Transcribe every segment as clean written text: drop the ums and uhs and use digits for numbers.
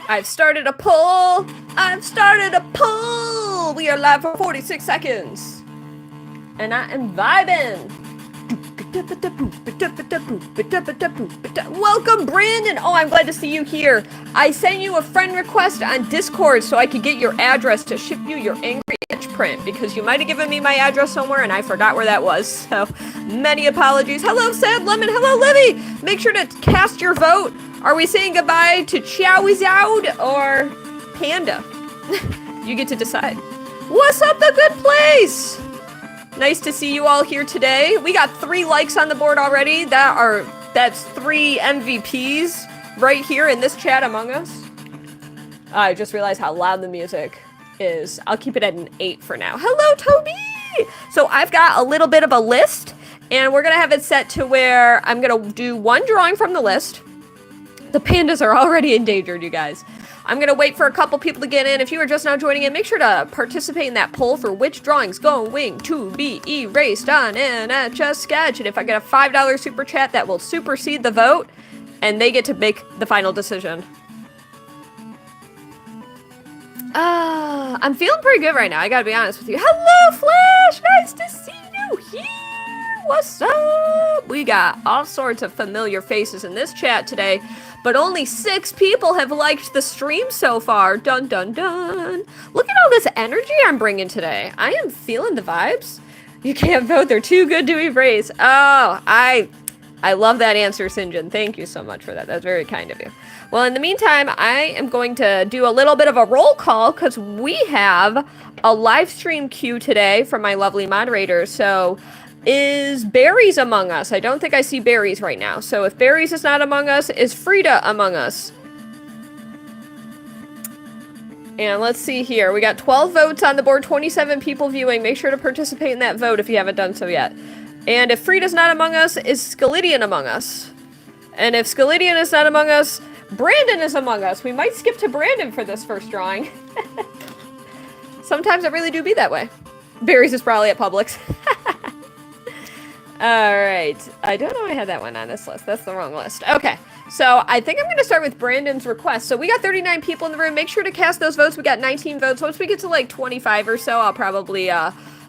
I've started a poll! I've started a poll! We are live for 46 seconds. And I am vibing. Welcome, Brandon! Oh, I'm glad to see you here. I sent you a friend request on Discord so I could get your address to ship you your Angry Itch print, because you might have given me my address somewhere and I forgot where that was. So, many apologies. Hello, Sad Lemon. Hello, Livy! Make sure to cast your vote. Are we saying goodbye to Chowizoud or Panda? You get to decide. What's up, The Good Place? Nice to see you all here today. We got 3 likes on the board already. That's 3 MVPs right here in this chat among us. I just realized how loud the music is. I'll keep it at an 8 for now. Hello, Toby! So I've got a little bit of a list, and we're gonna have it set to where I'm gonna do 1 drawing from the list. The pandas are already endangered, you guys. I'm gonna wait for a couple people to get in. If you are just now joining in, make sure to participate in that poll for which drawings going to be erased on an Etch A Sketch. And if I get a $5 super chat, that will supersede the vote, and they get to make the final decision. I'm feeling pretty good right now, I gotta be honest with you. Hello, Flash! Nice to see you here! What's up? We got all sorts of familiar faces in this chat today, but only 6 people have liked the stream so far. Dun dun dun. Look at all this energy I'm bringing today. I am feeling the vibes. You can't vote, they're too good to erase. Oh, I love that answer, Sinjin. Thank you so much for that. That's very kind of you. Well, in the meantime, I am going to do a little bit of a roll call because we have a live stream queue today from my lovely moderators. So, is Berries among us? I don't think I see Berries right now. So if Berries is not among us, is Frida among us? And let's see here. We got 12 votes on the board, 27 people viewing. Make sure to participate in that vote if you haven't done so yet. And if Frida's not among us, is Scalidian among us? And if Scalidian is not among us, Brandon is among us. We might skip to Brandon for this first drawing. Sometimes it really do be that way. Berries is probably at Publix. Alright, I don't know I had that one on this list. That's the wrong list. Okay, so I think I'm going to start with Brandon's request. So we got 39 people in the room. Make sure to cast those votes. We got 19 votes. Once we get to like 25 or so, I'll probably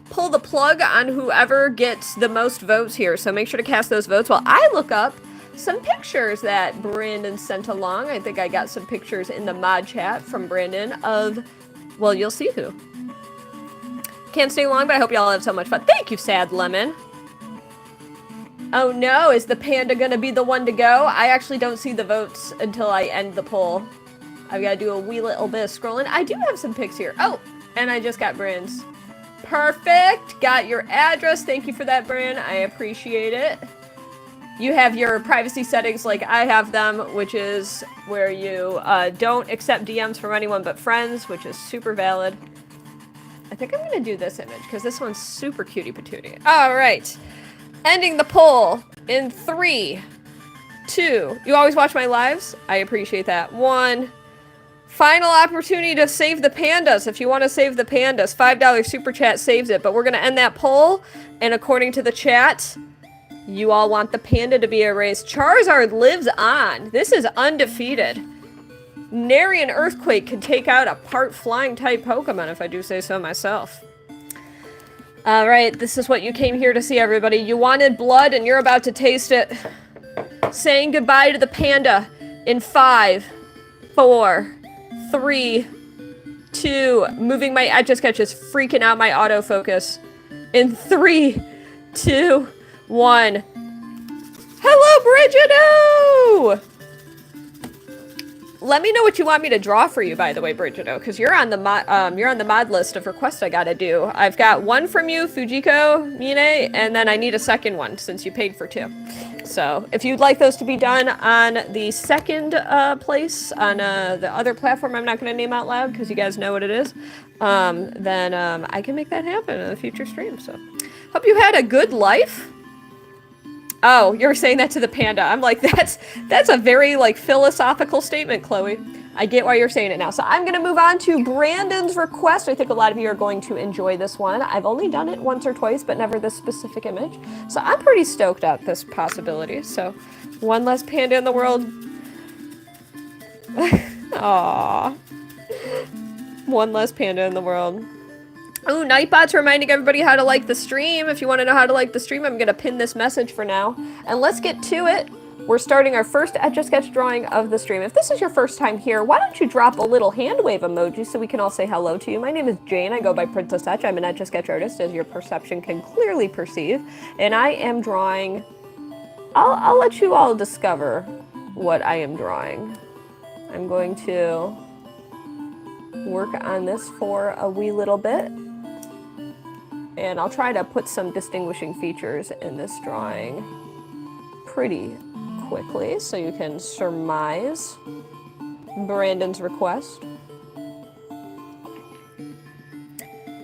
pull the plug on whoever gets the most votes here. So make sure to cast those votes while I look up some pictures that Brandon sent along. I think I got some pictures in the mod chat from Brandon of, well, you'll see who. Can't stay long, but I hope y'all have so much fun. Thank you, Sad Lemon. Oh no, is the panda gonna be the one to go? I actually don't see the votes until I end the poll. I've got to do a wee little bit of scrolling. I do have some pics here. Oh, and I just got Brand's. Perfect. Got your address. Thank you for that, Brand. I appreciate it. You have your privacy settings like I have them, which is where you don't accept DMs from anyone but friends, which is super valid. I think I'm gonna do this image because this one's super cutie patootie. All right. Ending the poll in 3, 2. You always watch my lives? I appreciate that. 1. Final opportunity to save the pandas. If you want to save the pandas, $5 super chat saves it. But we're going to end that poll. And according to the chat, you all want the panda to be erased. Charizard lives on. This is undefeated. Nary an earthquake can take out a part flying type Pokemon, if I do say so myself. Alright, this is what you came here to see, everybody. You wanted blood, and you're about to taste it. Saying goodbye to the panda in 5, 4, 3, 2. Moving my Etch A Sketch is freaking out my autofocus. In 3, 2, 1. Hello, Brigido! Let me know what you want me to draw for you, by the way, Brigido, because you're on the mod list of requests I gotta do. I've got one from you, Fujiko, Mine, and then I need a second one since you paid for 2. So if you'd like those to be done on the second place on the other platform I'm not going to name out loud because you guys know what it is, then I can make that happen in a future stream. So hope you had a good life. Oh, you're saying that to the panda. I'm like, that's a very like philosophical statement, Chloe. I get why you're saying it now. So I'm going to move on to Brandon's request. I think a lot of you are going to enjoy this one. I've only done it once or twice, but never this specific image. So I'm pretty stoked at this possibility. So one less panda in the world. Aww. One less panda in the world. Oh, Nightbot's reminding everybody how to like the stream. If you want to know how to like the stream, I'm going to pin this message for now. And let's get to it. We're starting our first Etch A Sketch drawing of the stream. If this is your first time here, why don't you drop a little hand wave emoji so we can all say hello to you. My name is Jane. I go by Princess Etch. I'm an Etch A Sketch artist, as your perception can clearly perceive. And I am drawing... I'll let you all discover what I am drawing. I'm going to work on this for a wee little bit. And I'll try to put some distinguishing features in this drawing pretty quickly so you can surmise Brandon's request.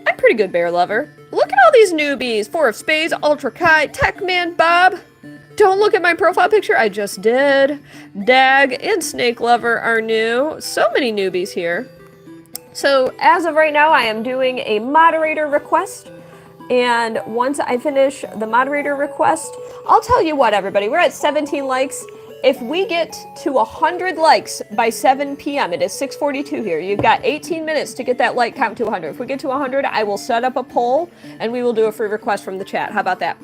I'm pretty good bear lover. Look at all these newbies. 4 of Spades, Ultra Kai, Techman, Bob. Don't look at my profile picture. I just did. Dag and Snake Lover are new. So many newbies here. So as of right now, I am doing a moderator request. And once I finish the moderator request, I'll tell you what, everybody, we're at 17 likes. If we get to 100 likes by 7 p.m., it is 6:42 here. You've got 18 minutes to get that like count to 100. If we get to 100, I will set up a poll and we will do a free request from the chat. How about that?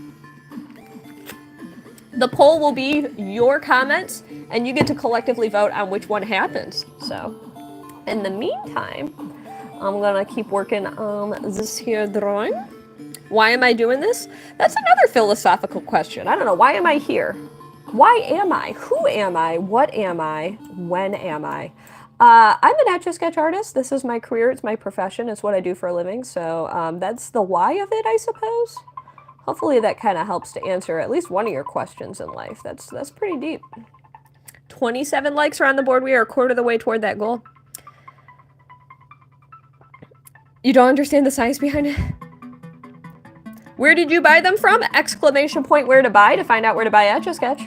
The poll will be your comments and you get to collectively vote on which one happens. So in the meantime, I'm gonna keep working on this here drawing. Why am I doing this? That's another philosophical question. I don't know. Why am I here? Why am I? Who am I? What am I? When am I? I'm an Etch A Sketch artist. This is my career. It's my profession. It's what I do for a living. So that's the why of it, I suppose. Hopefully that kind of helps to answer at least one of your questions in life. That's pretty deep. 27 likes are on the board. We are a quarter of the way toward that goal. You don't understand the science behind it? Where did you buy them from? Exclamation point where to buy to find out where to buy Etch A Sketch.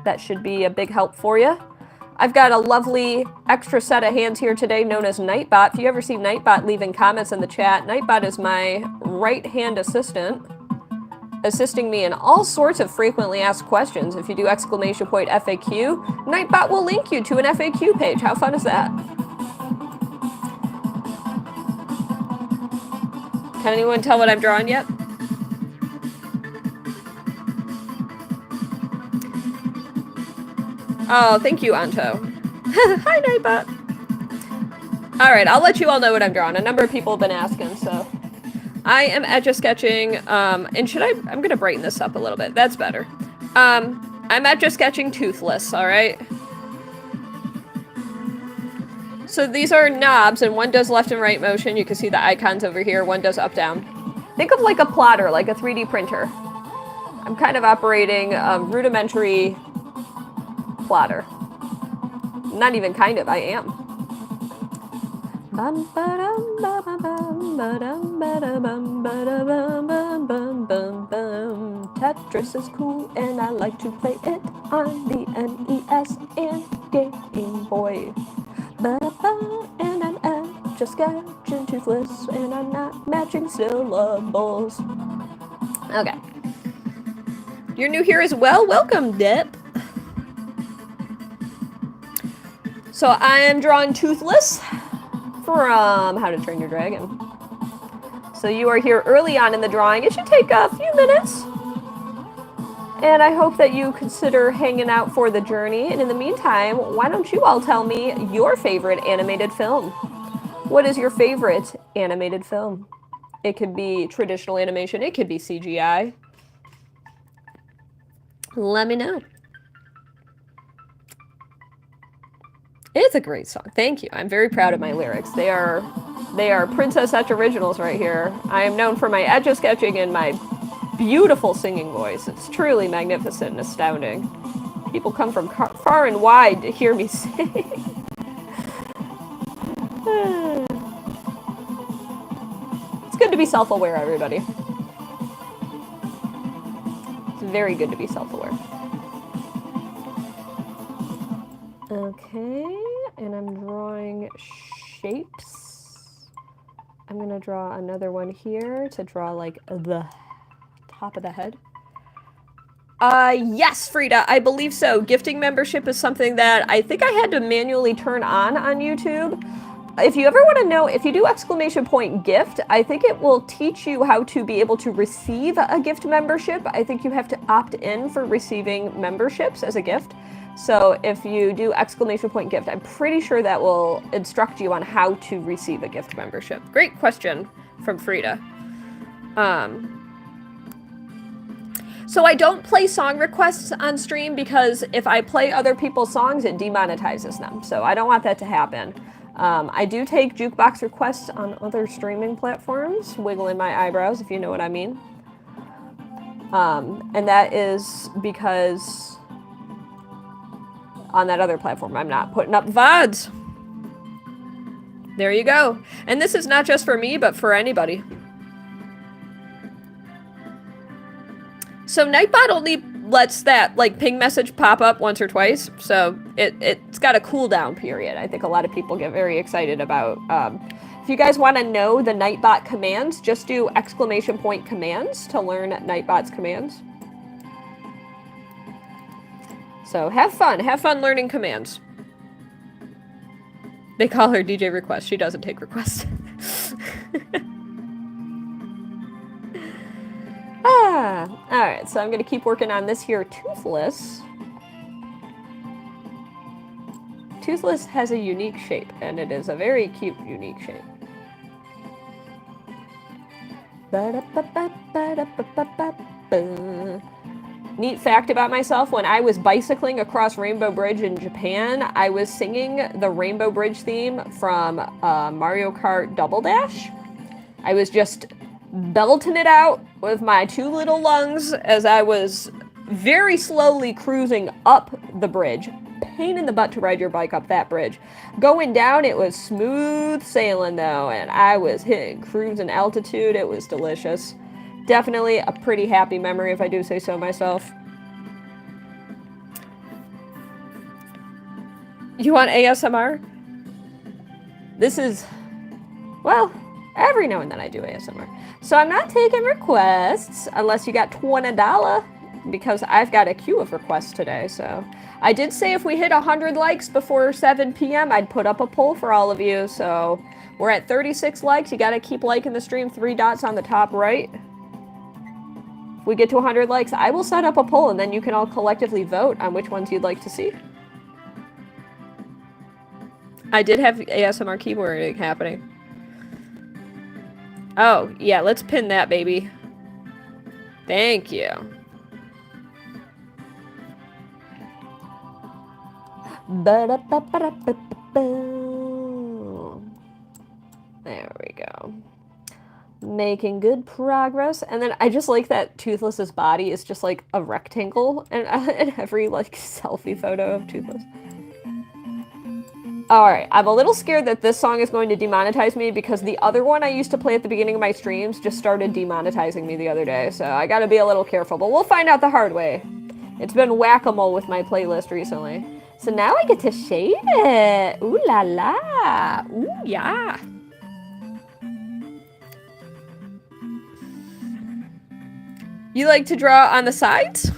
That should be a big help for you. I've got a lovely extra set of hands here today known as Nightbot. If you ever see Nightbot leaving comments in the chat, Nightbot is my right-hand assistant, assisting me in all sorts of frequently asked questions. If you do exclamation point FAQ, Nightbot will link you to an FAQ page. How fun is that? Can anyone tell what I'm drawing yet? Oh, thank you, Anto. Hi, Nightbot. All right, I'll let you all know what I'm drawing. A number of people have been asking, so. I am Etch A Sketching, and I'm gonna brighten this up a little bit. That's better. I'm Etch A Sketching Toothless, all right? So these are knobs, and one does left and right motion. You can see the icons over here. One does up, down. Think of like a plotter, like a 3D printer. I'm kind of operating a rudimentary plotter. Not even kind of, I am. Tetris is cool, and I like to play it on the NES and Game Boy. And I'm Etch A Sketching Toothless, and I'm not matching syllables. Okay. You're new here as well? Welcome, Dip. So I am drawing Toothless from How to Train Your Dragon. So you are here early on in the drawing. It should take a few minutes. And I hope that you consider hanging out for the journey. And in the meantime, why don't you all tell me your favorite animated film? What is your favorite animated film? It could be traditional animation. It could be CGI. Let me know. It's a great song. Thank you. I'm very proud of my lyrics. They are Princess Etch originals right here. I am known for my Etch A Sketching and my beautiful singing voice. It's truly magnificent and astounding. People come from far and wide to hear me sing. It's good to be self-aware, everybody. It's very good to be self-aware. Okay, and I'm drawing shapes. I'm gonna draw another one here to draw like the top of the head. Yes, Frida, I believe so. Gifting membership is something that I think I had to manually turn on YouTube. If you ever want to know, if you do !gift, I think it will teach you how to be able to receive a gift membership. I think you have to opt in for receiving memberships as a gift. So if you do !gift, I'm pretty sure that will instruct you on how to receive a gift membership. Great question from Frida. So I don't play song requests on stream because if I play other people's songs, it demonetizes them. So I don't want that to happen. I do take jukebox requests on other streaming platforms, wiggling my eyebrows if you know what I mean. And that is because on that other platform, I'm not putting up VODs. There you go. And this is not just for me, but for anybody. So Nightbot only lets that like ping message pop up once or twice, so it's got a cooldown period. I think a lot of people get very excited about. If you guys want to know the Nightbot commands, just do !commands to learn Nightbot's commands. So have fun learning commands. They call her DJ Request. She doesn't take requests. Alright, so I'm going to keep working on this here toothless. Toothless has a unique shape, and it is a very cute, unique shape. Neat fact about myself, when I was bicycling across Rainbow Bridge in Japan, I was singing the Rainbow Bridge theme from Mario Kart Double Dash. I was just belting it out with my two little lungs as I was very slowly cruising up the bridge. Pain in the butt to ride your bike up that bridge. Going down, it was smooth sailing though, and I was hitting cruising altitude. It was delicious. Definitely a pretty happy memory if I do say so myself. You want ASMR? This is, well, every now and then I do ASMR. So I'm not taking requests unless you got $20 because I've got a queue of requests today. So I did say if we hit 100 likes before 7 p.m., I'd put up a poll for all of you. So we're at 36 likes. You got to keep liking the stream. 3 dots on the top right. If we get to 100 likes, I will set up a poll and then you can all collectively vote on which ones you'd like to see. I did have ASMR keyboarding happening. Oh, yeah, let's pin that, baby. Thank you. There we go. Making good progress. And then I just like that Toothless's body is just like a rectangle in every like selfie photo of Toothless. Alright, I'm a little scared that this song is going to demonetize me because the other one I used to play at the beginning of my streams just started demonetizing me the other day, so I gotta be a little careful, but we'll find out the hard way. It's been whack-a-mole with my playlist recently. So now I get to shade it! Ooh la la! Ooh yeah! You like to draw on the sides?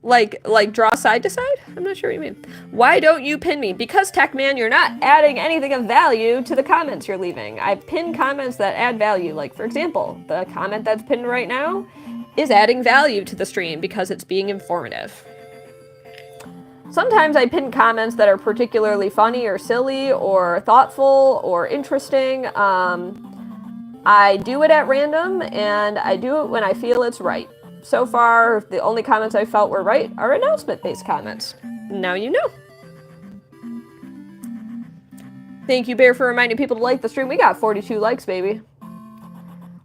Like draw side to side? I'm not sure what you mean. Why don't you pin me? Because Techman, you're not adding anything of value to the comments you're leaving. I pin comments that add value. Like, for example, the comment that's pinned right now is adding value to the stream because it's being informative. Sometimes I pin comments that are particularly funny or silly or thoughtful or interesting. I do it at random, and I do it when I feel it's right. So far, the only comments I felt were right are announcement-based comments. Now you know. Thank you, Bear, for reminding people to like the stream. We got 42 likes, baby.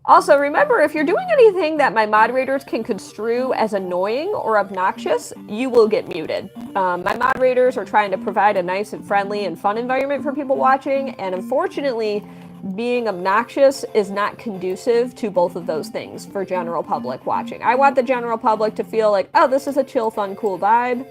Also, remember, if you're doing anything that my moderators can construe as annoying or obnoxious, you will get muted. My moderators are trying to provide a nice and friendly and fun environment for people watching, and unfortunately, being obnoxious is not conducive to both of those things for general public watching. I want the general public to feel like, oh, this is a chill, fun, cool vibe.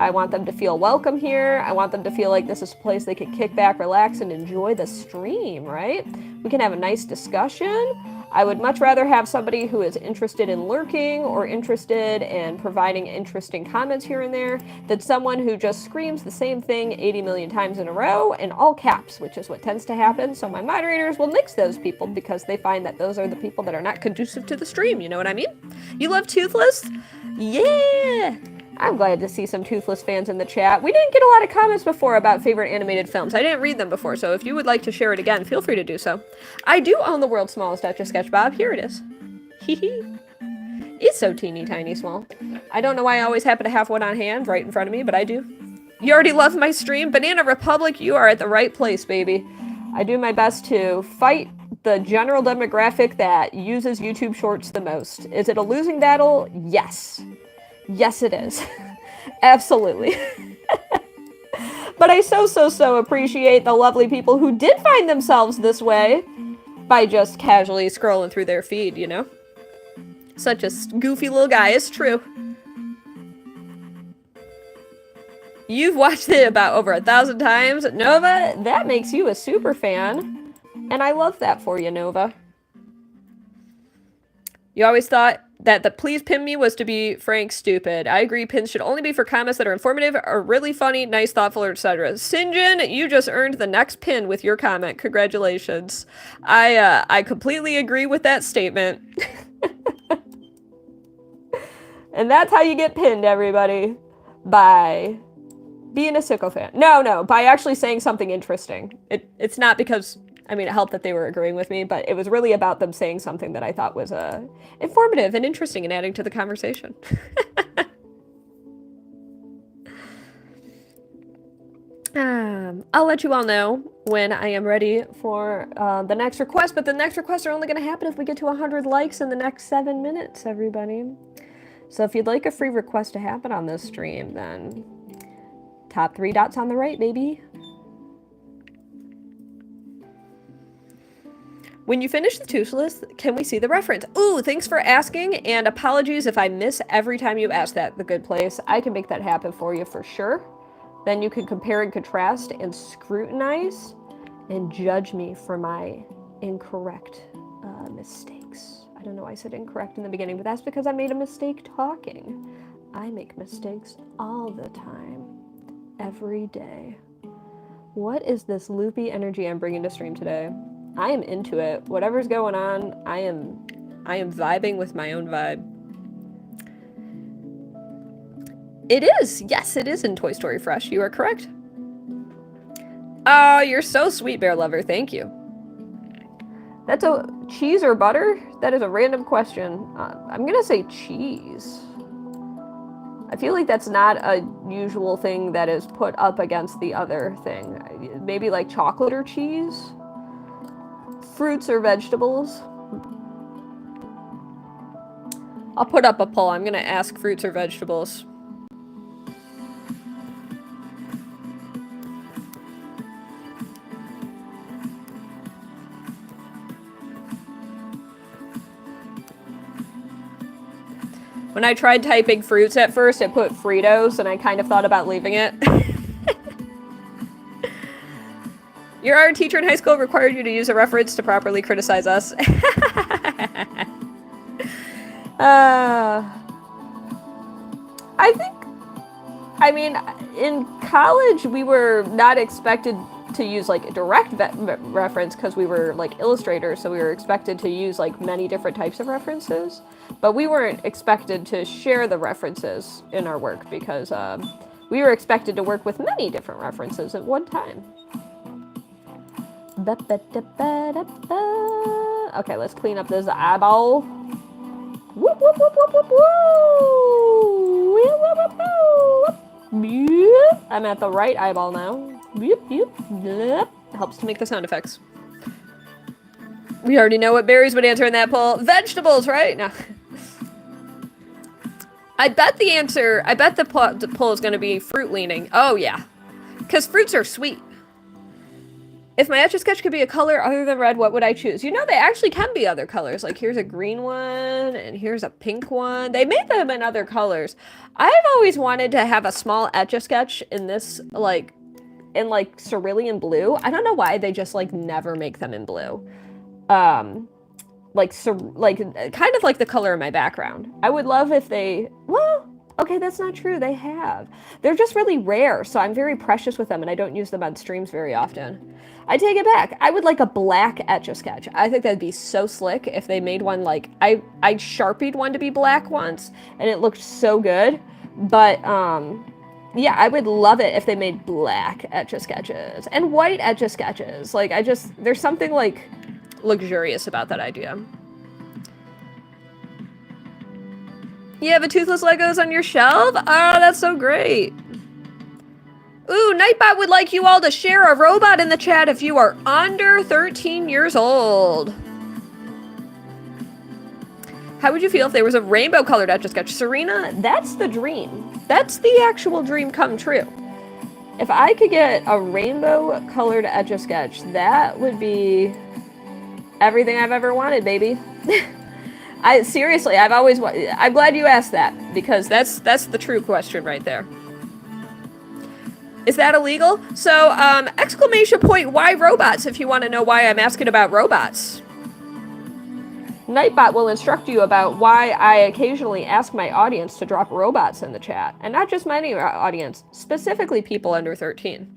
I want them to feel welcome here. I want them to feel like this is a place they can kick back, relax, and enjoy the stream, right? We can have a nice discussion. I would much rather have somebody who is interested in lurking or interested in providing interesting comments here and there than someone who just screams the same thing 80 million times in a row in all caps, which is what tends to happen. So my moderators will nix those people because they find that those are the people that are not conducive to the stream. You know what I mean? You love Toothless? Yeah! I'm glad to see some Toothless fans in the chat. We didn't get a lot of comments before about favorite animated films. I didn't read them before, so if you would like to share it again, feel free to do so. I do own the world's smallest Etch A Sketch, Bob. Here it is. Hee hee. It's so teeny tiny small. I don't know why I always happen to have one on hand right in front of me, but I do. You already love my stream? Banana Republic, you are at the right place, baby. I do my best to fight the general demographic that uses YouTube Shorts the most. Is it a losing battle? Yes. Yes, it is. Absolutely. But I so appreciate the lovely people who did find themselves this way by just casually scrolling through their feed, you know? Such a goofy little guy, it's true. You've watched it about over 1,000 times. Nova, that makes you a super fan. And I love that for you, Nova. You always thought that the please pin me was to be frank stupid. I agree, pins should only be for comments that are informative, or really funny, nice, thoughtful, etc. Sinjin, you just earned the next pin with your comment. Congratulations. I completely agree with that statement. And that's how you get pinned, everybody. By being a sicko fan. No, by actually saying something interesting. It's not because... I mean, it helped that they were agreeing with me, but it was really about them saying something that I thought was informative and interesting and adding to the conversation. I'll let you all know when I am ready for the next request, but the next requests are only going to happen if we get to 100 likes in the next 7 minutes, everybody. So if you'd like a free request to happen on this stream, then top 3 dots on the right, baby. When you finish the toothless, can we see the reference? Ooh, thanks for asking, and apologies if I miss every time you ask that, The Good Place. I can make that happen for you for sure. Then you can compare and contrast and scrutinize and judge me for my incorrect mistakes. I don't know why I said incorrect in the beginning, but that's because I made a mistake talking. I make mistakes all the time, every day. What is this loopy energy I'm bringing to stream today? I am into it. Whatever's going on, I am vibing with my own vibe. It is. Yes, it is in Toy Story Fresh. You are correct. Oh, you're so sweet, Bear Lover. Thank you. That's a cheese or butter? That is a random question. I'm gonna say cheese. I feel like that's not a usual thing that is put up against the other thing. Maybe like chocolate or cheese? Fruits or vegetables? I'll put up a poll. I'm gonna ask fruits or vegetables. When I tried typing fruits at first, it put Fritos, and I kind of thought about leaving it. Your art teacher in high school required you to use a reference to properly criticize us. I mean, in college, we were not expected to use, like, a direct reference because we were, like, illustrators, so we were expected to use, like, many different types of references. But we weren't expected to share the references in our work because we were expected to work with many different references at one time. Okay, let's clean up this eyeball. Whoop, whoop, whoop, whoop, whoop, whoop. Whoop, whoop, whoop, whoop. I'm at the right eyeball now. Yep, yep, yep. helps to make the sound effects. We already know what berries would answer in that poll. Vegetables, right? No. I bet the poll is going to be fruit leaning. Oh, yeah. Because fruits are sweet. If my Etch A Sketch could be a color other than red, what would I choose? You know, they actually can be other colors. Like, here's a green one, and here's a pink one. They made them in other colors. I've always wanted to have a small Etch A Sketch in this, like, cerulean blue. I don't know why they just, like, never make them in blue. Kind of like the color of my background. I would love if they, well, okay, that's not true. They have. They're just really rare, so I'm very precious with them, and I don't use them on streams very often. I take it back. I would like a black Etch A Sketch. I think that'd be so slick if they made one like, I Sharpied one to be black once, and it looked so good. But, yeah, I would love it if they made black Etch A Sketches and white Etch A Sketches. Like, there's something, like, luxurious about that idea. You have a Toothless Legos on your shelf? Oh, that's so great. Ooh, Nightbot would like you all to share a robot in the chat if you are under 13 years old. How would you feel if there was a rainbow-colored Etch A Sketch? Serena, that's the dream. That's the actual dream come true. If I could get a rainbow-colored Etch A Sketch, that would be everything I've ever wanted, baby. Seriously, I'm glad you asked that, because that's the true question right there. Is that illegal? So, exclamation point, why robots, if you want to know why I'm asking about robots. Nightbot will instruct you about why I occasionally ask my audience to drop robots in the chat. And not just my audience, specifically people under 13.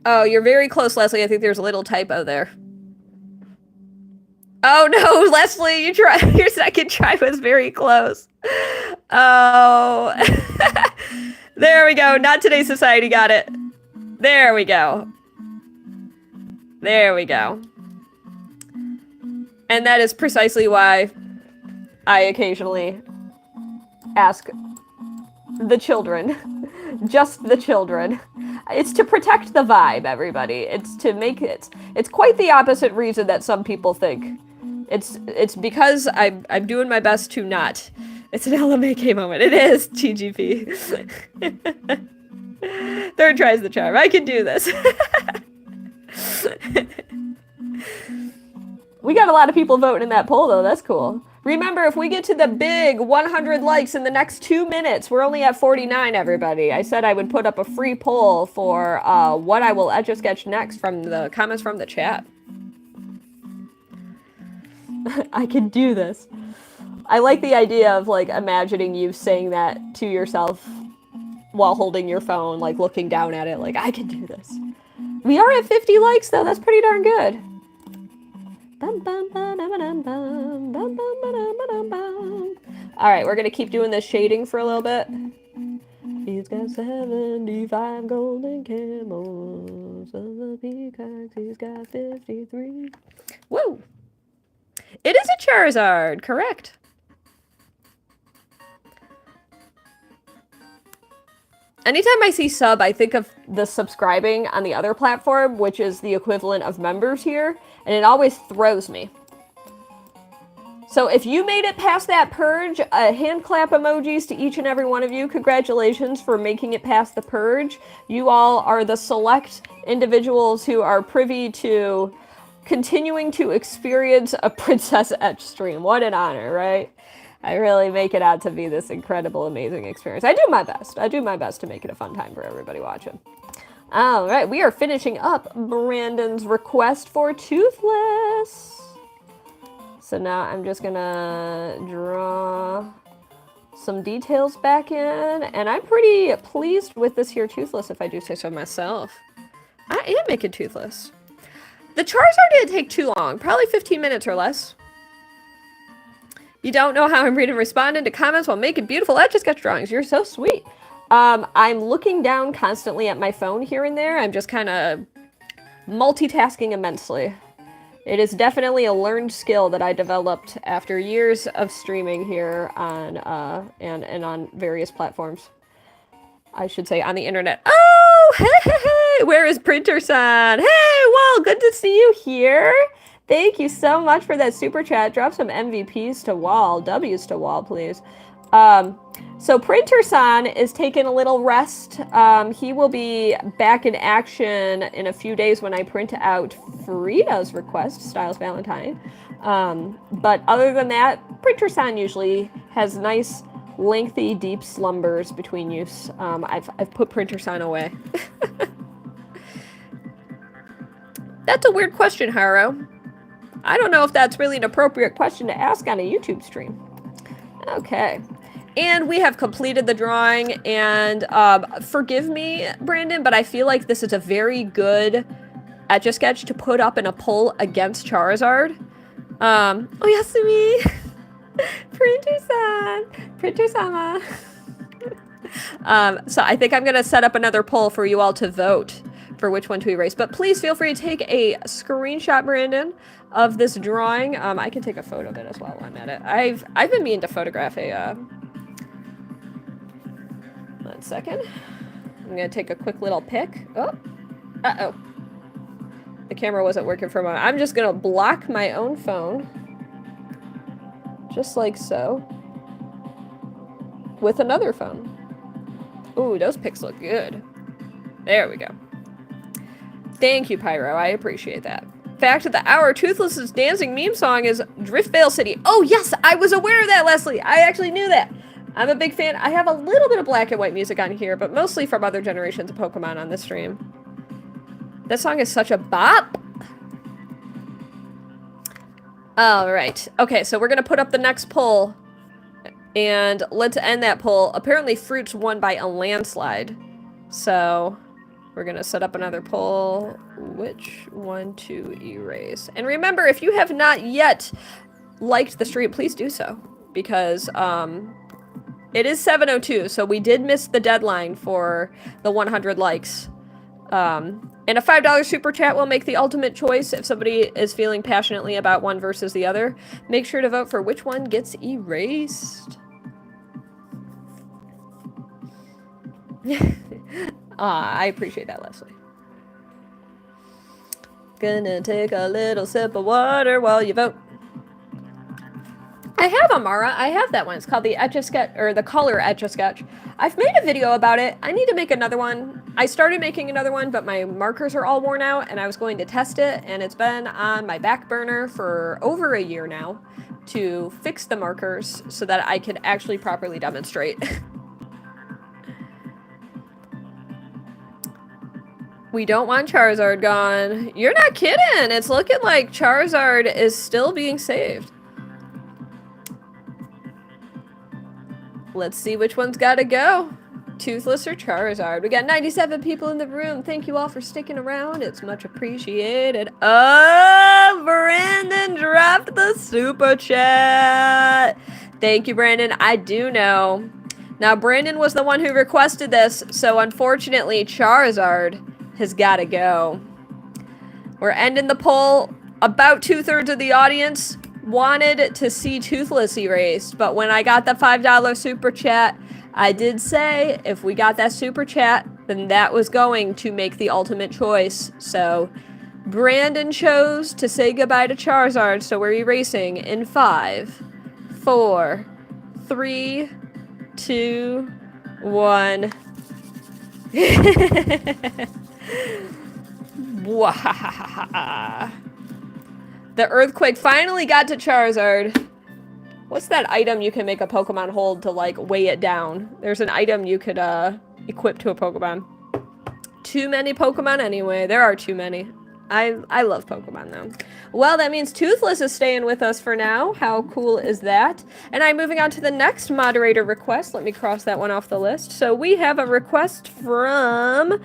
Oh, you're very close, Leslie. I think there's a little typo there. Oh no, Leslie, your second try was very close. Oh. There we go. Not Today's Society got it. There we go. There we go. And that is precisely why I occasionally ask the children. Just the children. It's to protect the vibe, everybody. It's to make it. It's quite the opposite reason that some people think. It's because I'm doing my best to not. It's an LMAK moment. It is, TGP. Third tries the charm. I can do this. We got a lot of people voting in that poll, though. That's cool. Remember, if we get to the big 100 likes in the next 2 minutes, we're only at 49, everybody. I said I would put up a free poll for what I will Etch A Sketch next from the comments from the chat. I can do this. I like the idea of, like, imagining you saying that to yourself while holding your phone, like, looking down at it, like, I can do this. We are at 50 likes, though. That's pretty darn good. Alright, we're gonna keep doing this shading for a little bit. He's got 75 golden camels. Of the peacocks, he's got 53. Woo! It is a Charizard, correct. Anytime I see sub, I think of the subscribing on the other platform, which is the equivalent of members here, and it always throws me. So if you made it past that purge, hand clap emojis to each and every one of you. Congratulations for making it past the purge. You all are the select individuals who are privy to continuing to experience a Princess Etch stream. What an honor, right? I really make it out to be this incredible, amazing experience. I do my best. I do my best to make it a fun time for everybody watching. All right, we are finishing up Brandon's request for Toothless. So now I'm just gonna draw some details back in, and I'm pretty pleased with this here Toothless, if I do say so myself. I am making Toothless. The Charizard didn't take too long, probably 15 minutes or less. You don't know how I'm reading and responding to comments while making beautiful Etch A Sketch drawings. You're so sweet. I'm looking down constantly at my phone here and there. I'm just kind of multitasking immensely. It is definitely a learned skill that I developed after years of streaming here on and on various platforms. I should say on the internet. Oh, hey, where is Printer-san? Hey, well, good to see you here. Thank you so much for that super chat. Drop some MVPs to Wall, W's to Wall, please. So Printer-san is taking a little rest. He will be back in action in a few days when I print out Frida's request, Styles Valentine. But other than that, Printer-san usually has nice, lengthy, deep slumbers between use. I've put Printer-san away. That's a weird question, Haro. I don't know if that's really an appropriate question to ask on a YouTube stream. Okay. And we have completed the drawing, and forgive me, Brandon, but I feel like this is a very good Etch A Sketch to put up in a poll against Charizard. Oh, Yasumi! Printer-sama! So I think I'm going to set up another poll for you all to vote for which one to erase. But please feel free to take a screenshot, Brandon, of this drawing. I can take a photo of it as well while I'm at it. I've been meaning to photograph a... 1 second. I'm going to take a quick little pic. Oh! Uh-oh. The camera wasn't working for a moment. I'm just going to block my own phone. Just like so. With another phone. Ooh, those pics look good. There we go. Thank you, Pyro. I appreciate that. Fact of the hour, Toothless's dancing meme song is Driftvale City. Oh, yes! I was aware of that, Leslie! I actually knew that! I'm a big fan. I have a little bit of black and white music on here, but mostly from other generations of Pokemon on this stream. That song is such a bop! Alright. Okay, so we're gonna put up the next poll. And let's end that poll. Apparently, Fruits won by a landslide. So, we're gonna set up another poll. Which one to erase? And remember, if you have not yet liked the stream, please do so. Because, it is 7:02, so we did miss the deadline for the 100 likes. And a $5 super chat will make the ultimate choice if somebody is feeling passionately about one versus the other. Make sure to vote for which one gets erased. I appreciate that, Leslie. Gonna take a little sip of water while you vote. I have Amara. I have that one. It's called the Etch A Sketch, or the Color Etch A Sketch. I've made a video about it. I need to make another one. I started making another one, but my markers are all worn out, and I was going to test it, and it's been on my back burner for over a year now to fix the markers so that I can actually properly demonstrate. We don't want Charizard gone. You're not kidding! It's looking like Charizard is still being saved. Let's see which one's gotta go. Toothless or Charizard. We got 97 people in the room. Thank you all for sticking around. It's much appreciated. Oh, Brandon dropped the super chat. Thank you, Brandon. I do know. Now, Brandon was the one who requested this, so unfortunately, Charizard has gotta go. We're ending the poll. About 2/3 of the audience wanted to see Toothless erased, but when I got the $5 super chat, I did say if we got that super chat, then that was going to make the ultimate choice. So Brandon chose to say goodbye to Charizard, so we're erasing in 5, 4, 3, 2, 1. The earthquake finally got to Charizard. What's that item you can make a Pokemon hold to, like, weigh it down? There's an item you could, equip to a Pokemon. Too many Pokemon anyway. There are too many. I love Pokemon, though. Well, that means Toothless is staying with us for now. How cool is that? And I'm moving on to the next moderator request. Let me cross that one off the list. So we have a request from...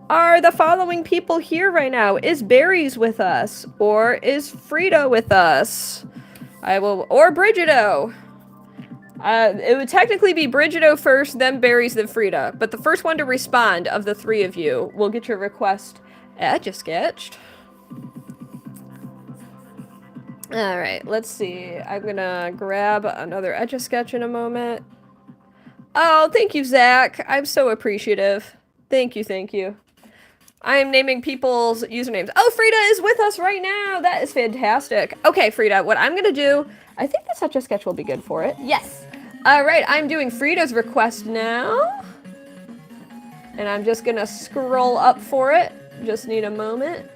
Are the following people here right now? Is Barry's with us? Or is Frida with us? Or Brigido. It would technically be Brigido first, then Barry's, then Frida. But the first one to respond of the three of you will get your request Etch A Sketched. All right, let's see. I'm gonna grab another Etch A Sketch in a moment. Oh, thank you, Zach. I'm so appreciative. Thank you, thank you. I am naming people's usernames. Oh, Frida is with us right now. That is fantastic. Okay, Frida, what I'm gonna do, I think this Etch A Sketch will be good for it. Yes. All right, I'm doing Frida's request now. And I'm just gonna scroll up for it. Just need a moment.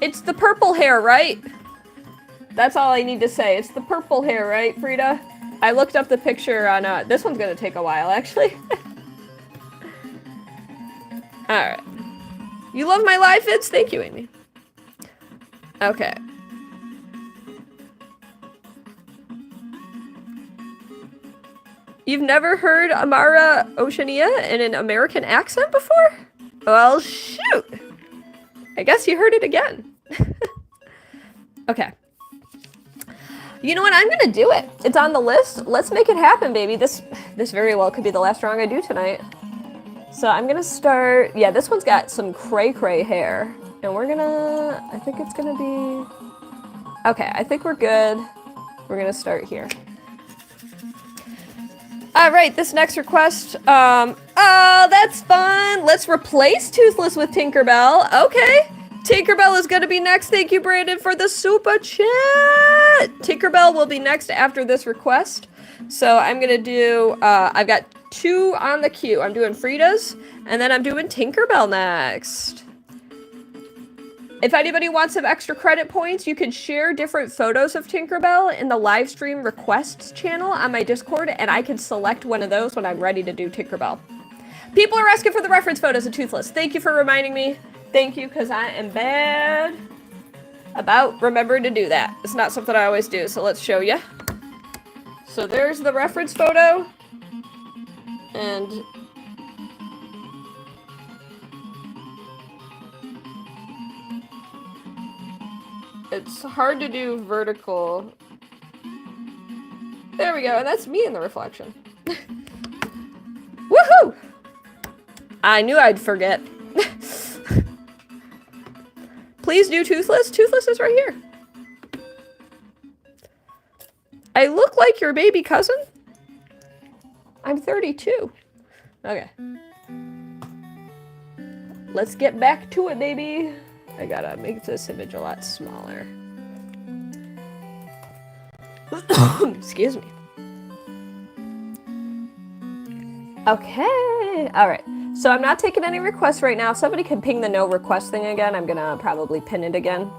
It's the purple hair, right? That's all I need to say. It's the purple hair, right, Frida? I looked up the picture on, this one's gonna take a while, actually. Alright. You love my live vids? Thank you, Amy. Okay. You've never heard Amara Oceania in an American accent before? Well, shoot. I guess you heard it again. Okay. You know what? I'm gonna do it. It's on the list. Let's make it happen, baby. This very well could be the last drawing I do tonight. So I'm gonna start. Yeah, this one's got some cray hair, and we're gonna. I think it's gonna be. Okay, I think we're good. We're gonna start here. All right, this next request. Oh, that's fun. Let's replace Toothless with Tinkerbell. Okay. Tinkerbell is going to be next. Thank you, Brandon, for the super chat. Tinkerbell will be next after this request. So I'm going to do, I've got 2 on the queue. I'm doing Frida's, and then I'm doing Tinkerbell next. If anybody wants some extra credit points, you can share different photos of Tinkerbell in the live stream requests channel on my Discord, and I can select one of those when I'm ready to do Tinkerbell. People are asking for the reference photos of Toothless. Thank you for reminding me. Thank you, because I am bad about remembering to do that. It's not something I always do, so let's show you. So there's the reference photo, and it's hard to do vertical. There we go, and that's me in the reflection. Woohoo! I knew I'd forget. Please do Toothless. Toothless is right here. I look like your baby cousin? I'm 32. Okay. Let's get back to it, baby. I gotta make this image a lot smaller. Excuse me. Okay. All right. So I'm not taking any requests right now. If somebody can ping the no request thing again, I'm gonna probably pin it again.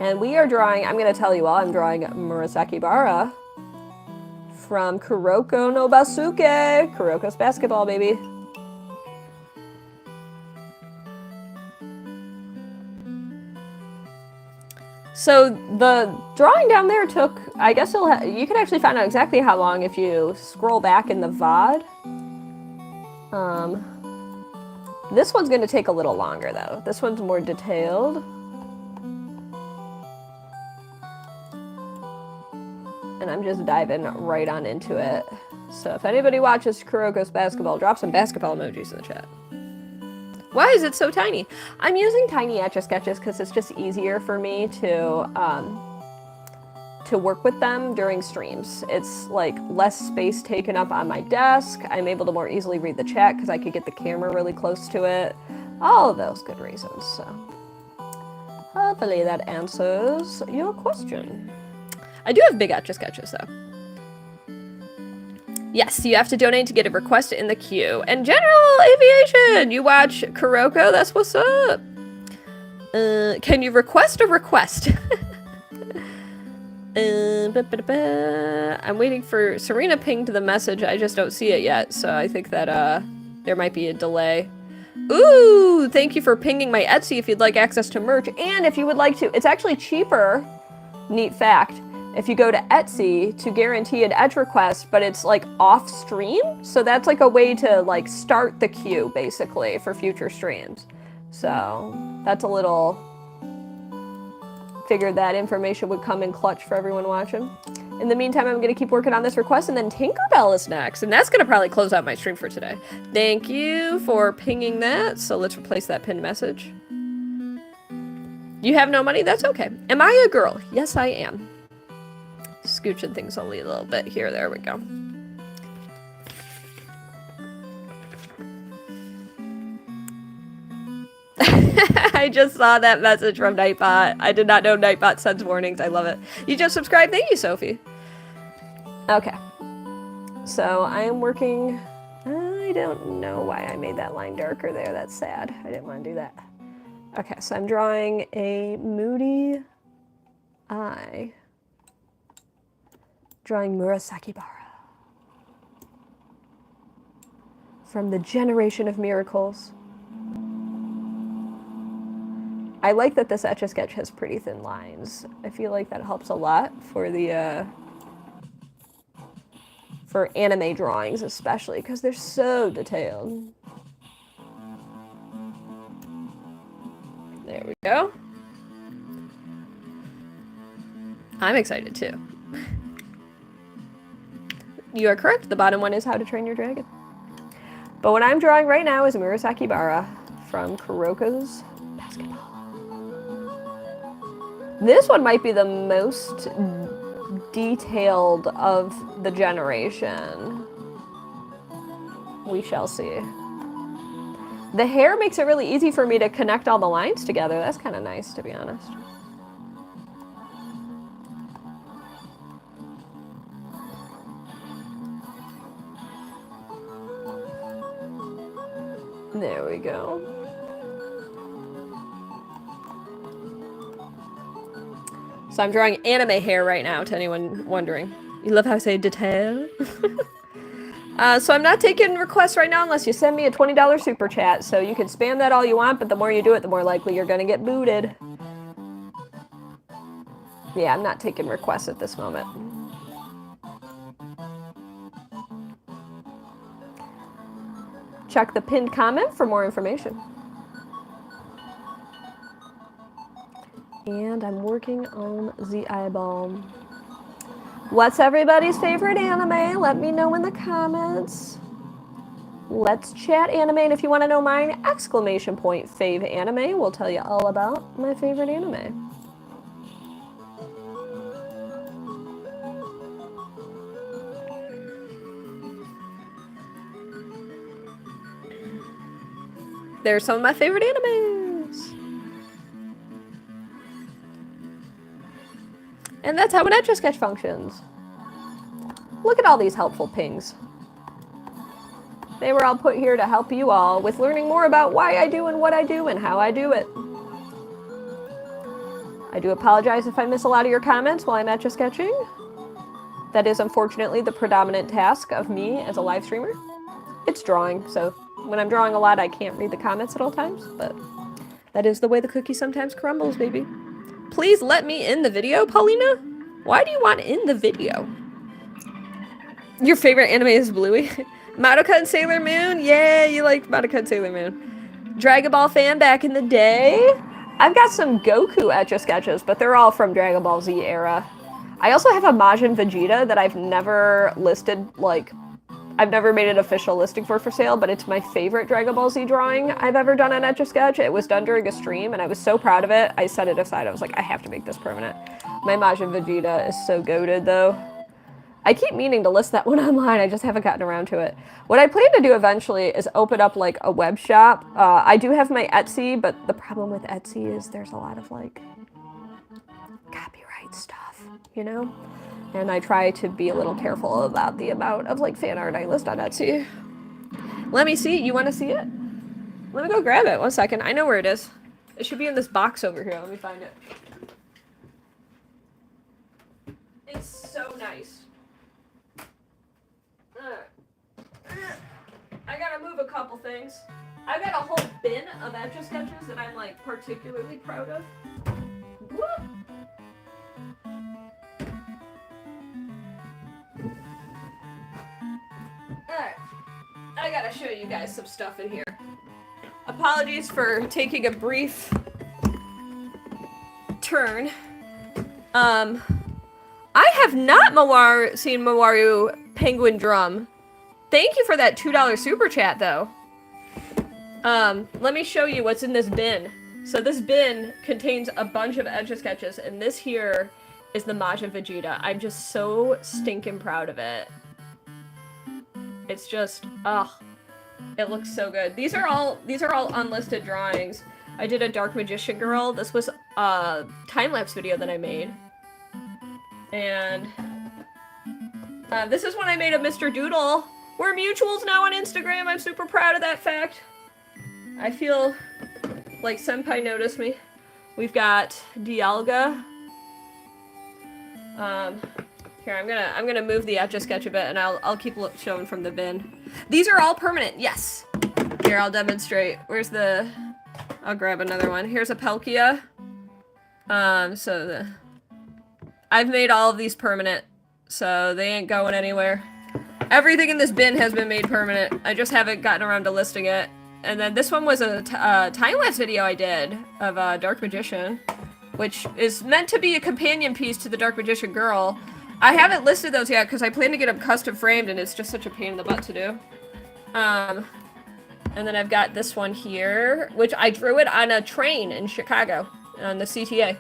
And we are drawing, I'm gonna tell you all, I'm drawing Murasakibara from Kuroko no Basuke. Kuroko's basketball, baby. So the drawing down there took, I guess you can actually find out exactly how long if you scroll back in the VOD. This one's going to take a little longer though. This one's more detailed. And I'm just diving right on into it. So if anybody watches Kuroko's basketball, drop some basketball emojis in the chat. Why is it so tiny? I'm using tiny Etch A Sketches because it's just easier for me to work with them during streams. It's like less space taken up on my desk. I'm able to more easily read the chat because I could get the camera really close to it. All of those good reasons. So hopefully that answers your question. I do have big Etch A Sketches though. Yes, you have to donate to get a request in the queue. And General Aviation, you watch Kuroko, that's what's up. Can you request a request? I'm waiting for Serena pinged the message. I just don't see it yet, so I think that there might be a delay. Ooh, thank you for pinging my Etsy if you'd like access to merch. And if you would like to, it's actually cheaper, neat fact, if you go to Etsy to guarantee an Etch request, but it's like off stream. So that's like a way to like start the queue basically for future streams. So that's a little, figured that information would come in clutch for everyone watching. In the meantime, I'm going to keep working on this request, and then Tinkerbell is next, and that's going to probably close out my stream for today. Thank you for pinging that, so let's replace that pinned message. You have no money? That's okay. Am I a girl? Yes, I am. Scooching things only a little bit here. There we go. I just saw that message from Nightbot. I did not know Nightbot sends warnings. I love it. You just subscribed? Thank you, Sophie. Okay. So I am working... I don't know why I made that line darker there. That's sad. I didn't want to do that. Okay, so I'm drawing a moody eye. Drawing Murasakibara. From the Generation of Miracles. I like that this Etch A Sketch has pretty thin lines. I feel like that helps a lot for the, for anime drawings especially, because they're so detailed. There we go. I'm excited too. You are correct, the bottom one is How to Train Your Dragon. But what I'm drawing right now is Murasakibara from Kuroko's Basketball. This one might be the most detailed of the generation. We shall see. The hair makes it really easy for me to connect all the lines together. That's kind of nice, to be honest. There we go. So I'm drawing anime hair right now, to anyone wondering. You love how I say detail? So I'm not taking requests right now unless you send me a $20 super chat. So you can spam that all you want, but the more you do it, the more likely you're gonna get booted. Yeah, I'm not taking requests at this moment. Check the pinned comment for more information. And I'm working on the eyeball. What's everybody's favorite anime? Let me know in the comments. Let's chat anime, and if you want to know mine, exclamation point fave anime. We'll tell you all about my favorite anime. There's some of my favorite animes. And that's how an Etch A Sketch functions. Look at all these helpful pings. They were all put here to help you all with learning more about why I do and what I do and how I do it. I do apologize if I miss a lot of your comments while I'm Etch A Sketching. That is unfortunately the predominant task of me as a live streamer. It's drawing, so when I'm drawing a lot I can't read the comments at all times, but that is the way the cookie sometimes crumbles, baby. Please let me in the video, Paulina? Why do you want in the video? Your favorite anime is Bluey? Madoka and Sailor Moon? Yeah, you like Madoka and Sailor Moon. Dragon Ball fan back in the day? I've got some Goku Etch A Sketches, but they're all from Dragon Ball Z era. I also have a Majin Vegeta that I've never listed, like, I've never made an official listing for sale, but it's my favorite Dragon Ball Z drawing I've ever done on Etch A Sketch. It was done during a stream, and I was so proud of it, I set it aside. I was like, I have to make this permanent. My Majin Vegeta is so goated, though. I keep meaning to list that one online, I just haven't gotten around to it. What I plan to do eventually is open up, like, a web shop. I do have my Etsy, but the problem with Etsy is there's a lot of, like, copyright stuff, you know? And I try to be a little careful about the amount of, like, fan art I list on Etsy. Let me see. You want to see it? Let me go grab it. 1 second. I know where it is. It should be in this box over here. Let me find it. It's so nice. I gotta move a couple things. I've got a whole bin of Etch A Sketches that I'm, like, particularly proud of. Whoop. Alright, I gotta show you guys some stuff in here. Apologies for taking a brief turn. I have not seen Mawaru Penguin Drum. Thank you for that $2 super chat, though. Let me show you what's in this bin. So this bin contains a bunch of Etch A Sketches, and this here is the Majin Vegeta. I'm just so stinking proud of it. It's just, it looks so good. These are all unlisted drawings. I did a Dark Magician Girl. This was a time-lapse video that I made. And this is when I made a Mr. Doodle. We're mutuals now on Instagram. I'm super proud of that fact. I feel like Senpai noticed me. We've got Dialga. Here, I'm gonna move the Etch A Sketch a bit, and I'll keep showing from the bin. These are all permanent. Yes. Here, I'll demonstrate. Where's the? I'll grab another one. Here's a Palkia. I've made all of these permanent, so they ain't going anywhere. Everything in this bin has been made permanent. I just haven't gotten around to listing it. And then this one was a time-lapse video I did of Dark Magician, which is meant to be a companion piece to the Dark Magician Girl. I haven't listed those yet because I plan to get them custom framed, and it's just such a pain in the butt to do. And then I've got this one here, which I drew it on a train in Chicago, on the CTA.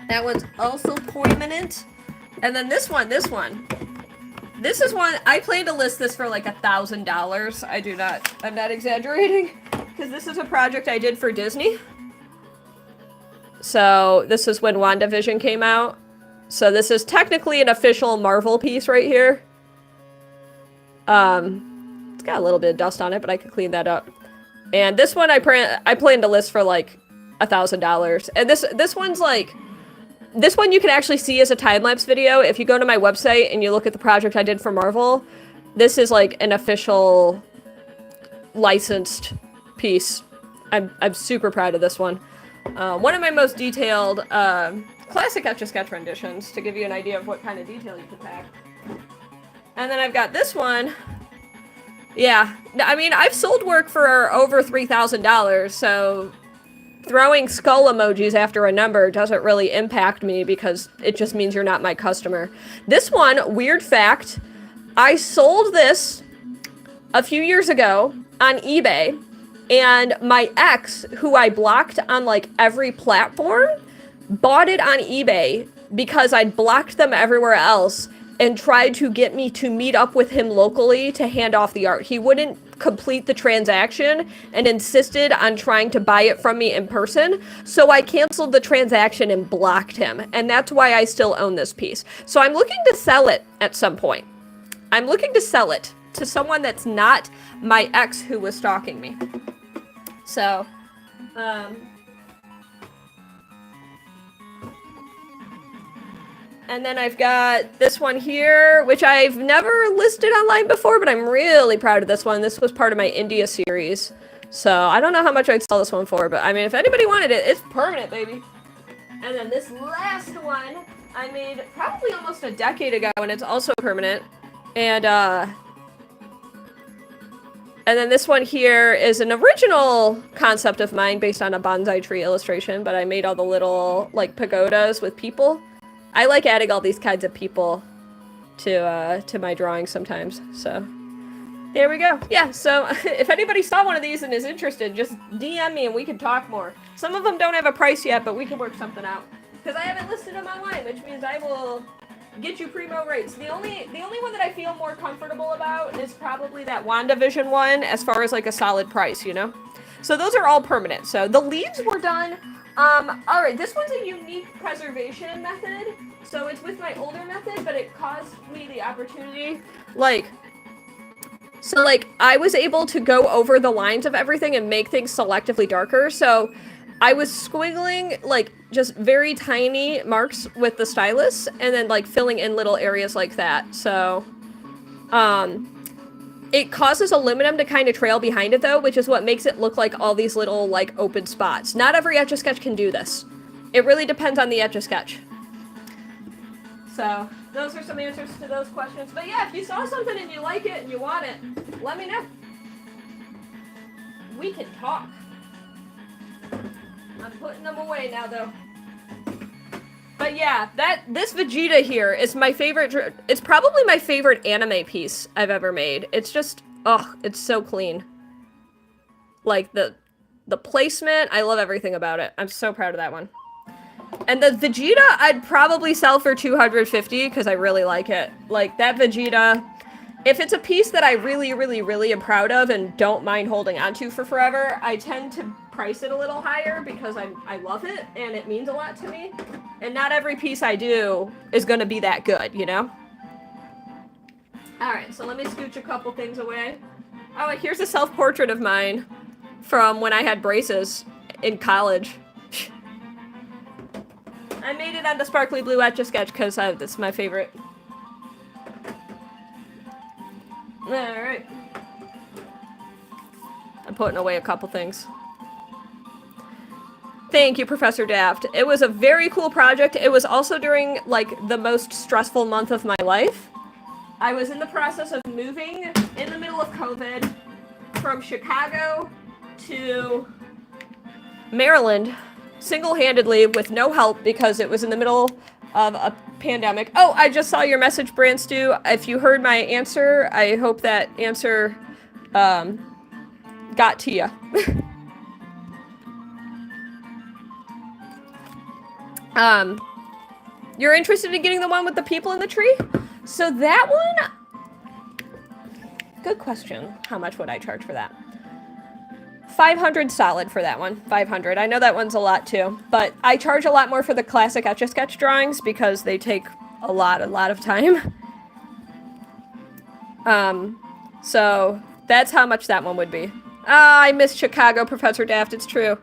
That one's also permanent. And then this one. This is one, I plan to list this for like $1,000. I'm not exaggerating, because this is a project I did for Disney. So this is when WandaVision came out. So this is technically an official Marvel piece right here. It's got a little bit of dust on it, but I could clean that up. And this one I plan to list for like $1,000. And this one's like, this one you can actually see as a time-lapse video. If you go to my website and you look at the project I did for Marvel, this is like an official licensed piece. I'm super proud of this one. One of my most detailed classic Etch A Sketch renditions, to give you an idea of what kind of detail you can pack. And then I've got this one. Yeah, I mean, I've sold work for over $3,000, so throwing skull emojis after a number doesn't really impact me because it just means you're not my customer. This one, weird fact, I sold this a few years ago on eBay, and my ex, who I blocked on like every platform, bought it on eBay because I'd blocked them everywhere else and tried to get me to meet up with him locally to hand off the art. He wouldn't complete the transaction and insisted on trying to buy it from me in person, so I canceled the transaction and blocked him, and that's why I still own this piece. So I'm looking to sell it at some point. I'm looking to sell it to someone that's not my ex who was stalking me. So, and then I've got this one here, which I've never listed online before, but I'm really proud of this one. This was part of my India series. So I don't know how much I'd sell this one for, but I mean, if anybody wanted it, it's permanent, baby. And then this last one I made probably almost a decade ago, and it's also permanent. And then this one here is an original concept of mine based on a bonsai tree illustration, but I made all the little, like, pagodas with people. I like adding all these kinds of people to my drawings sometimes, so there we go. Yeah, so if anybody saw one of these and is interested, just DM me and we can talk more. Some of them don't have a price yet, but we can work something out. Because I haven't listed them online, which means I will get you primo rates. The only one that I feel more comfortable about is probably that WandaVision one, as far as like a solid price, you know? So those are all permanent. So the leaves were done. Alright, this one's a unique preservation method. So it's with my older method, but it caused me the opportunity, so I was able to go over the lines of everything and make things selectively darker. So I was squiggling, like, just very tiny marks with the stylus, and then, like, filling in little areas like that. So, it causes aluminum to kind of trail behind it, though, which is what makes it look like all these little, like, open spots. Not every Etch A Sketch can do this. It really depends on the Etch A Sketch. So, those are some answers to those questions. But yeah, if you saw something and you like it and you want it, let me know. We can talk. I'm putting them away now, though. But yeah, this Vegeta here is my favorite. It's probably my favorite anime piece I've ever made. It's just, oh, it's so clean. Like the placement, I love everything about it. I'm so proud of that one. And the Vegeta, I'd probably sell for 250 because I really like it. Like that Vegeta, if it's a piece that I really, really, really am proud of and don't mind holding onto for forever, I tend to price it a little higher because I love it and it means a lot to me. And not every piece I do is going to be that good, you know? Alright, so let me scooch a couple things away. Oh, and here's a self-portrait of mine from when I had braces in college. I made it on the sparkly blue Etch A Sketch because that's my favorite. Alright. I'm putting away a couple things. Thank you, Professor Daft. It was a very cool project. It was also during, like, the most stressful month of my life. I was in the process of moving in the middle of COVID from Chicago to Maryland single-handedly with no help because it was in the middle of a pandemic. Oh, I just saw your message, Brand Stew. If you heard my answer, I hope that answer got to you. You're interested in getting the one with the people in the tree? So that one, good question. How much would I charge for that? 500 solid for that one. 500. I know that one's a lot too, but I charge a lot more for the classic Etch A Sketch drawings because they take a lot of time. So that's how much that one would be. Ah, I missed Chicago, Professor Daft. It's true.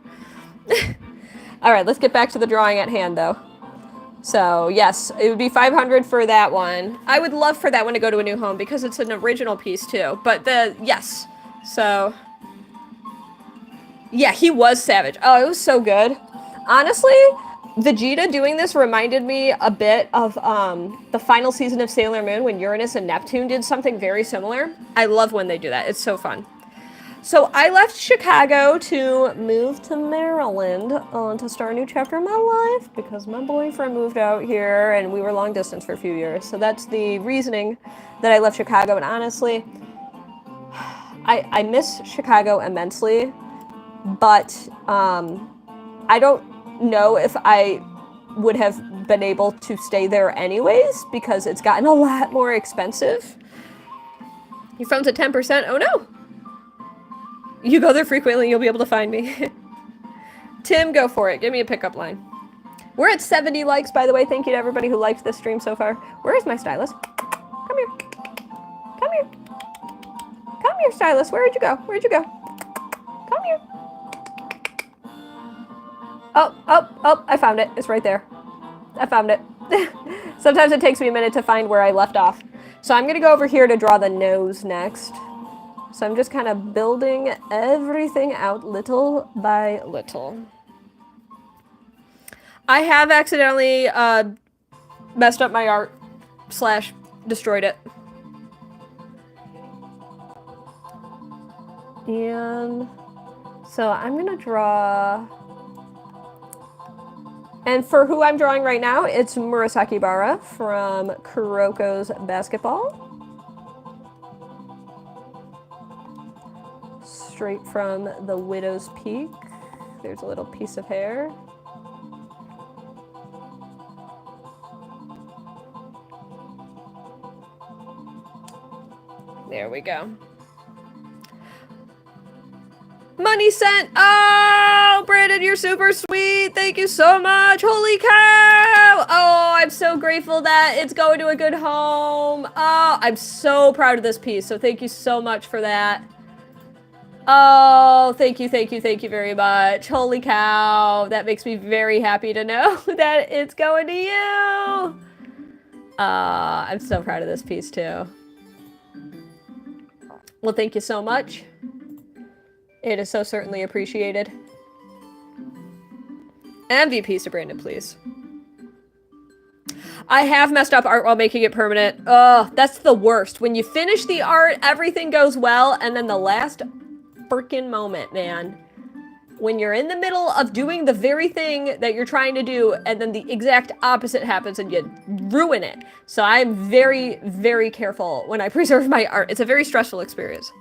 All right, let's get back to the drawing at hand, though. So, yes, it would be 500 for that one. I would love for that one to go to a new home because it's an original piece, too. But yes. So, yeah, he was savage. Oh, it was so good. Honestly, Vegeta doing this reminded me a bit of the final season of Sailor Moon when Uranus and Neptune did something very similar. I love when they do that. It's so fun. So I left Chicago to move to Maryland to start a new chapter in my life because my boyfriend moved out here and we were long distance for a few years. So that's the reasoning that I left Chicago. And honestly, I miss Chicago immensely, but I don't know if I would have been able to stay there anyways because it's gotten a lot more expensive. Your phone's at 10%. Oh no! You go there frequently, you'll be able to find me. Tim, go for it. Give me a pickup line. We're at 70 likes, by the way. Thank you to everybody who liked this stream so far. Where is my stylus? Come here. Come here. Come here, stylus. Where'd you go? Where'd you go? Come here. Oh, I found it. It's right there. I found it. Sometimes it takes me a minute to find where I left off. So I'm going to go over here to draw the nose next. So I'm just kind of building everything out little by little. I have accidentally messed up my art / destroyed it. And so I'm gonna draw, and for who I'm drawing right now, it's Murasakibara from Kuroko's Basketball. Straight from the Widow's Peak. There's a little piece of hair. There we go. Money sent! Oh, Brandon, you're super sweet! Thank you so much! Holy cow! Oh, I'm so grateful that it's going to a good home. Oh, I'm so proud of this piece, so thank you so much for that. Oh, thank you very much. Holy cow. That makes me very happy to know that it's going to you. I'm so proud of this piece too. Well, thank you so much. It is so certainly appreciated. MVPs to Brandon, please. I have messed up art while making it permanent. Oh, that's the worst. When you finish the art, everything goes well, and then the last freaking moment, man. when you're in the middle of doing the very thing that you're trying to do, and then the exact opposite happens and you ruin it. So I'm very, very careful when I preserve my art. It's a very stressful experience.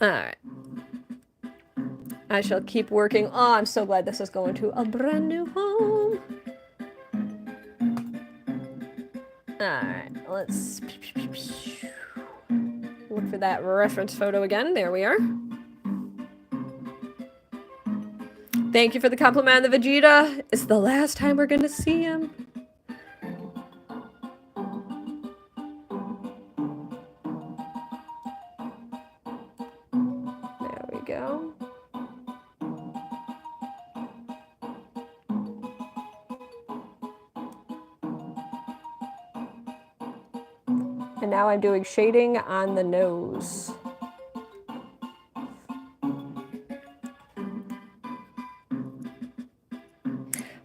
Alright. I shall keep working. Oh, I'm so glad this is going to a brand new home. Alright, let's look for that reference photo again. There we are. Thank you for the compliment on the Vegeta. It's the last time we're gonna see him. There we go. And now I'm doing shading on the nose.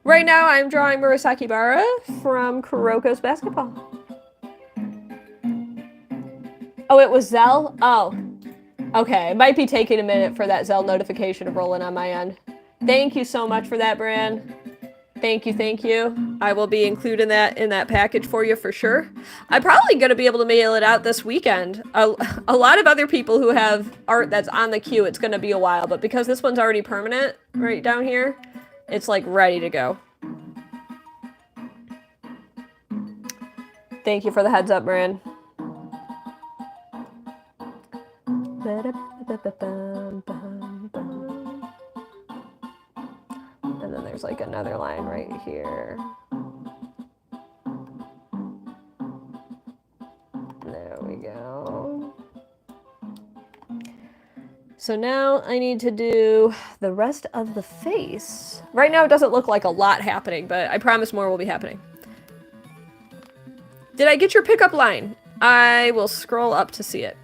Right now I'm drawing Murasakibara from Kuroko's basketball. Oh, it was Zell? Oh. Okay, it might be taking a minute for that Zell notification to roll in on my end. Thank you so much for that, Bran. Thank you, thank you. I will be including that in that package for you for sure. I'm probably going to be able to mail it out this weekend. A lot of other people who have art that's on the queue, it's going to be a while, but because this one's already permanent right down here, it's like ready to go. Thank you for the heads up, Bran. And then there's like another line right here. There we go. So now I need to do the rest of the face. Right now it doesn't look like a lot happening, but I promise more will be happening. Did I get your pickup line? I will scroll up to see it.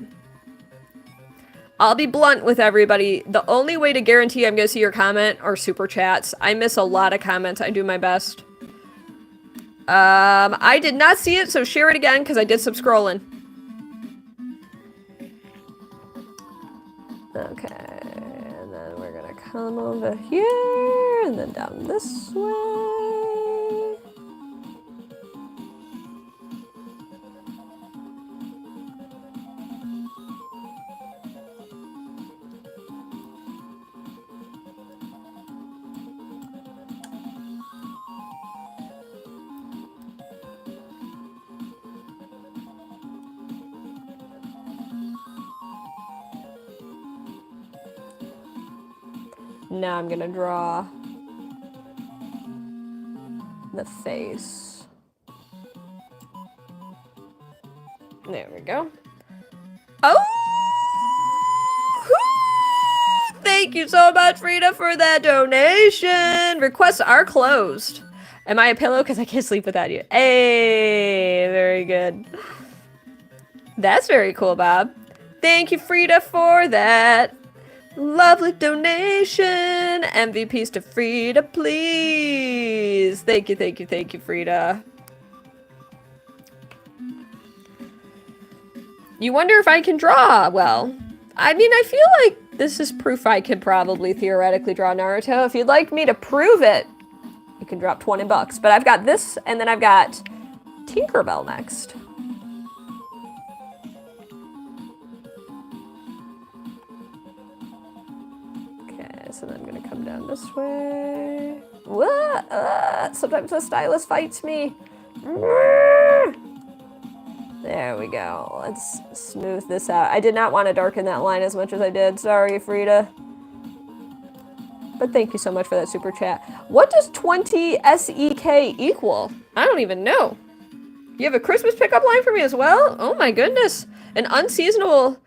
I'll be blunt with everybody. The only way to guarantee I'm going to see your comment are super chats. I miss a lot of comments. I do my best. I did not see it, so share it again because I did some scrolling. Okay, and then we're going to come over here and then down this way. Now I'm gonna draw the face. There we go. Oh! Thank you so much, Frida, for that donation. Requests are closed. Am I a pillow? Because I can't sleep without you. Hey, very good. That's very cool, Bob. Thank you, Frida, for that. Lovely donation. MVPs to Frida, please. Thank you, thank you, thank you, Frida. You wonder if I can draw well. I mean, I feel like this is proof I could probably theoretically draw Naruto. If you'd like me to prove it, you can drop 20 bucks. But I've got this, and then I've got Tinkerbell next. So then I'm gonna come down this way. What? Sometimes the stylus fights me. There we go. Let's smooth this out. I did not want to darken that line as much as I did. Sorry, Frida. But thank you so much for that super chat. What does 20 SEK equal? I don't even know. You have a Christmas pickup line for me as well? Oh my goodness. An unseasonable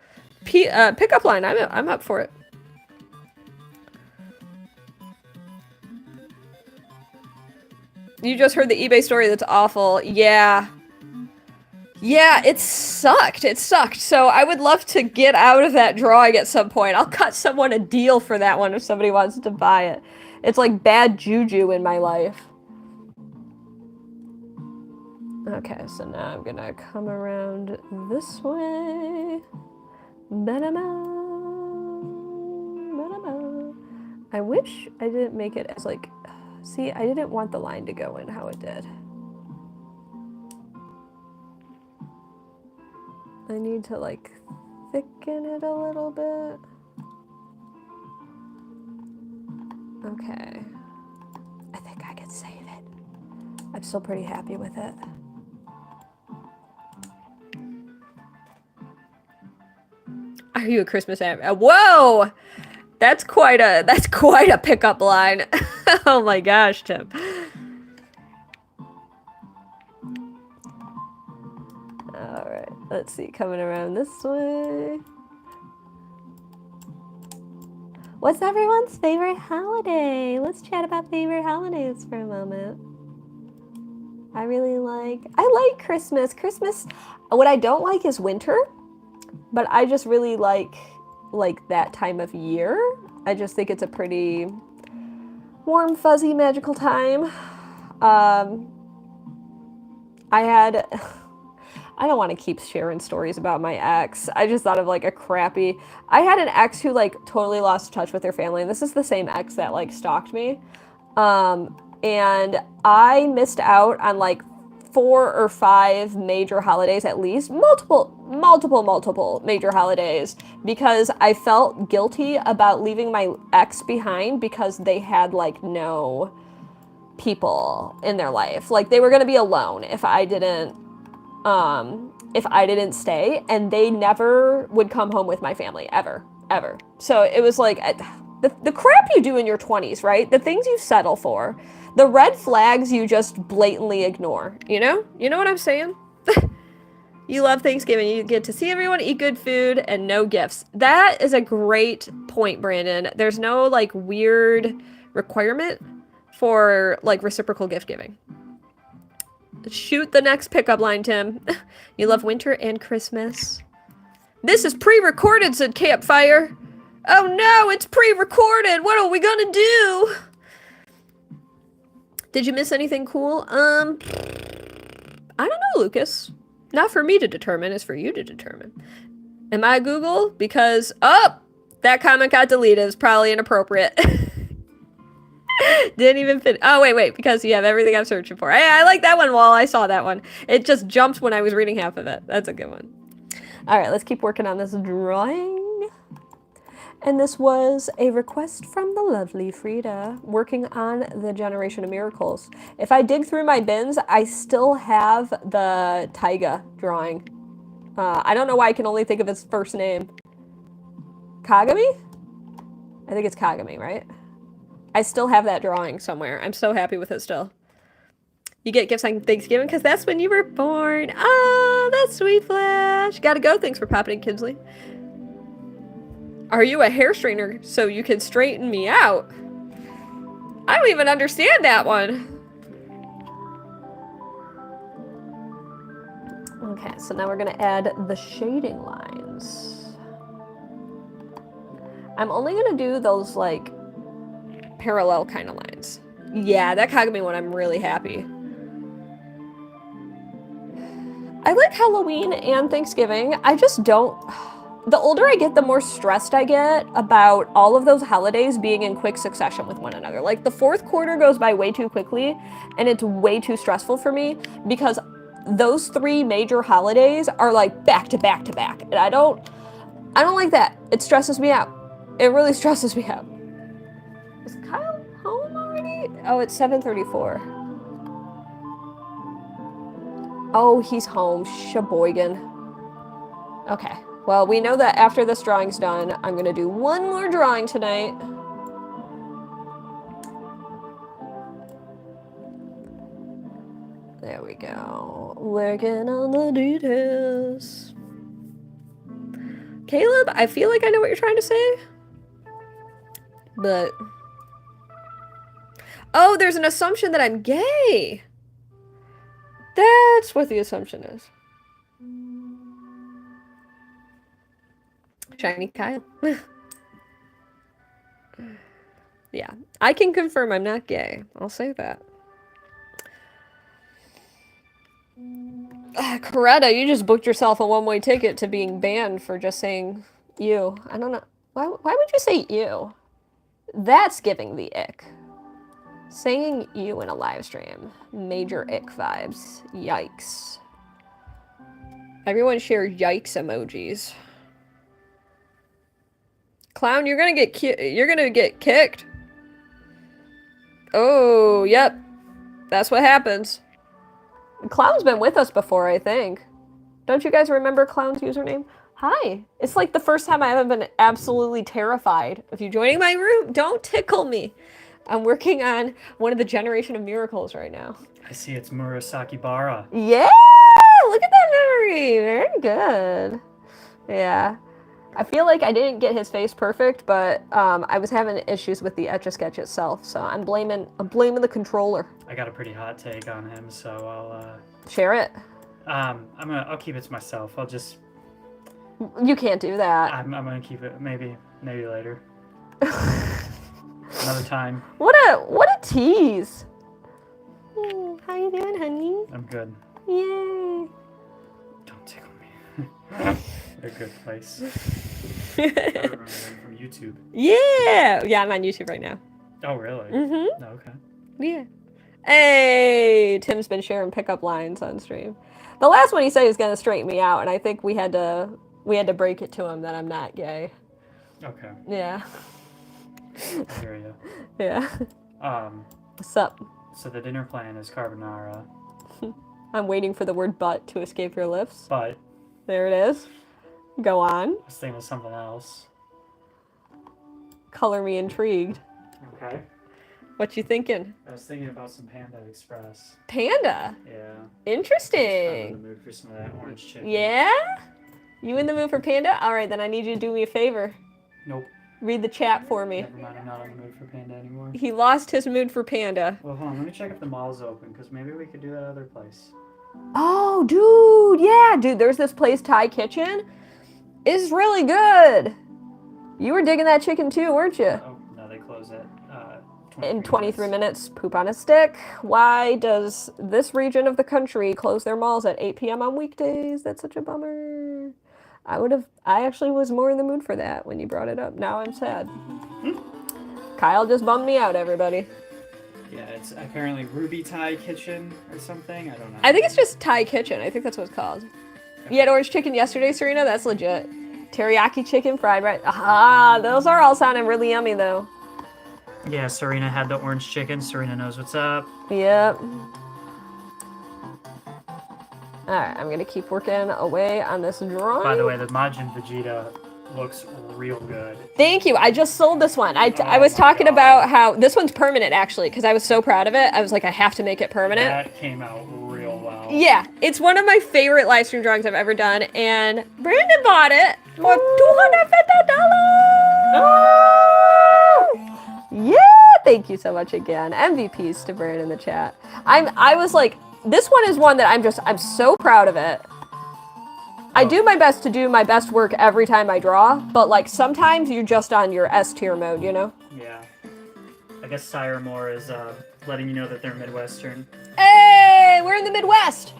pickup line. I'm up for it. You just heard the eBay story that's awful. Yeah. Yeah, it sucked. It sucked. So I would love to get out of that drawing at some point. I'll cut someone a deal for that one if somebody wants to buy it. It's like bad juju in my life. Okay, so now I'm gonna come around this way. wish I didn't make it as like, see, I didn't want the line to go in how it did. I need to like thicken it a little bit. Okay. I think I can save it. I'm still pretty happy with it. Are you a Christmas animator? Whoa! That's quite a pickup line. Oh my gosh, Tim. All right, let's see, coming around this way. What's everyone's favorite holiday? Let's chat about favorite holidays for a moment. I like Christmas. Christmas, what I don't like is winter, but I just really like that time of year. I just think it's a pretty warm, fuzzy, magical time. I don't want to keep sharing stories about my ex. I just thought of like I had an ex who like totally lost touch with their family. And this is the same ex that like stalked me. And I missed out on like 4 or 5 major holidays, at least multiple major holidays, because I felt guilty about leaving my ex behind because they had like no people in their life. Like they were going to be alone if I didn't stay, and they never would come home with my family ever. So it was like the crap you do in your 20s, right? The things you settle for, the red flags you just blatantly ignore, you know what I'm saying? You love Thanksgiving. You get to see everyone, eat good food, and no gifts. That is a great point, Brandon. There's no like weird requirement for like reciprocal gift giving. Shoot the next pickup line, Tim. You love winter and Christmas. This is pre-recorded, said Campfire. Oh no, it's pre-recorded. What are we gonna do? Did you miss anything cool? I don't know, Lucas. Not for me to determine, it's for you to determine. Am I Google? Because, that comment got deleted. It's probably inappropriate. Didn't even fit. Oh, wait, because you have everything I'm searching for. I like that one while I saw that one. It just jumped when I was reading half of it. That's a good one. All right, let's keep working on this drawing. And this was a request from the lovely Frida, working on the Generation of Miracles. If I dig through my bins, I still have the Taiga drawing. I don't know why I can only think of his first name. Kagami? I think it's Kagami, right? I still have that drawing somewhere. I'm so happy with it still. You get gifts on Thanksgiving because that's when you were born. Oh, that's sweet, Flash. Gotta go. Thanks for popping in, Kinsley. Are you a hair straightener so you can straighten me out? I don't even understand that one. Okay, so now we're gonna add the shading lines. I'm only gonna do those like parallel kind of lines. Yeah, that Kagami one, I'm really happy. I like Halloween and Thanksgiving. I just don't... The older I get, the more stressed I get about all of those holidays being in quick succession with one another. Like, the fourth quarter goes by way too quickly, and it's way too stressful for me because those 3 major holidays are like back to back to back. And I don't like that. It stresses me out. It really stresses me out. Is Kyle home already? Oh, it's 7:34. Oh, he's home. Sheboygan. Okay. Well, we know that after this drawing's done, I'm gonna do one more drawing tonight. There we go. Working on the details. Caleb, I feel like I know what you're trying to say. But... Oh, there's an assumption that I'm gay. That's what the assumption is. Shiny Kyle. Yeah, I can confirm I'm not gay. I'll say that. Coretta, you just booked yourself a one-way ticket to being banned for just saying you. I don't know. Why would you say you? That's giving the ick. Saying you in a live stream. Major ick vibes. Yikes. Everyone share yikes emojis. Clown, you're gonna get kicked. Oh, yep. That's what happens. Clown's been with us before, I think. Don't you guys remember Clown's username? Hi. It's like the first time I haven't been absolutely terrified of you joining my room. Don't tickle me. I'm working on one of the Generation of Miracles right now. I see it's murasakibara. Yeah! Look at that memory! Very good. Yeah. I feel like I didn't get his face perfect, but I was having issues with the Etch A Sketch itself, so I'm blaming the controller. I got a pretty hot take on him, so I'll share it. I'll keep it to myself. I'll just. You can't do that. I'm gonna keep it maybe later. Another time. What a tease. How you doing, honey? I'm good. Yay. Don't tickle me. A good place. I remember them from YouTube. Yeah, I'm on YouTube right now. Oh, really? Mm-hmm. Oh, okay. Yeah. Hey, Tim's been sharing pickup lines on stream. The last one he said he was gonna straighten me out, and I think we had to break it to him that I'm not gay. Okay. Yeah. I hear you. Yeah. What's up? So the dinner plan is carbonara. I'm waiting for the word "but" to escape your lips. But. There it is. Go on. I was thinking of something else. Color me intrigued. Okay. What you thinking? I was thinking about some Panda Express. Panda? Yeah. Interesting. I'm in the mood for some of that orange chicken. Yeah? You in the mood for Panda? Alright, then I need you to do me a favor. Nope. Read the chat for me. Never mind, I'm not in the mood for Panda anymore. He lost his mood for Panda. Well, hold on, let me check if the mall's open, because maybe we could do that other place. Oh, dude, yeah, dude, there's this place, Thai Kitchen. It's really good. You were digging that chicken too, weren't you? Oh, no, they close at 23 minutes. Poop on a stick. Why does this region of the country close their malls at 8 p.m. on weekdays? That's such a bummer. I actually was more in the mood for that when you brought it up. Now I'm sad. Kyle just bummed me out, everybody. Yeah, it's apparently Ruby Thai Kitchen or something. I don't know. I think it's just Thai Kitchen. I think that's what it's called. You had orange chicken yesterday, Serena? That's legit. Teriyaki chicken, fried rice. Aha, those are all sounding really yummy, though. Yeah, Serena had the orange chicken. Serena knows what's up. Yep. Alright, I'm gonna keep working away on this drawing. By the way, the Majin Vegeta looks real good. Thank you. I just sold this one. I was talking about how this one's permanent, actually, because I was so proud of it. I was like, I have to make it permanent. That came out real well. Yeah, it's one of my favorite live stream drawings I've ever done, and Brandon bought it for $250. Yeah, thank you so much again. MVPs to Brandon in the chat. I was like, this one is one that I'm so proud of it. I do my best to do my best work every time I draw, but like sometimes you're just on your S tier mode, you know? Yeah. I guess Sire Moore is letting you know that they're Midwestern. Hey, we're in the Midwest.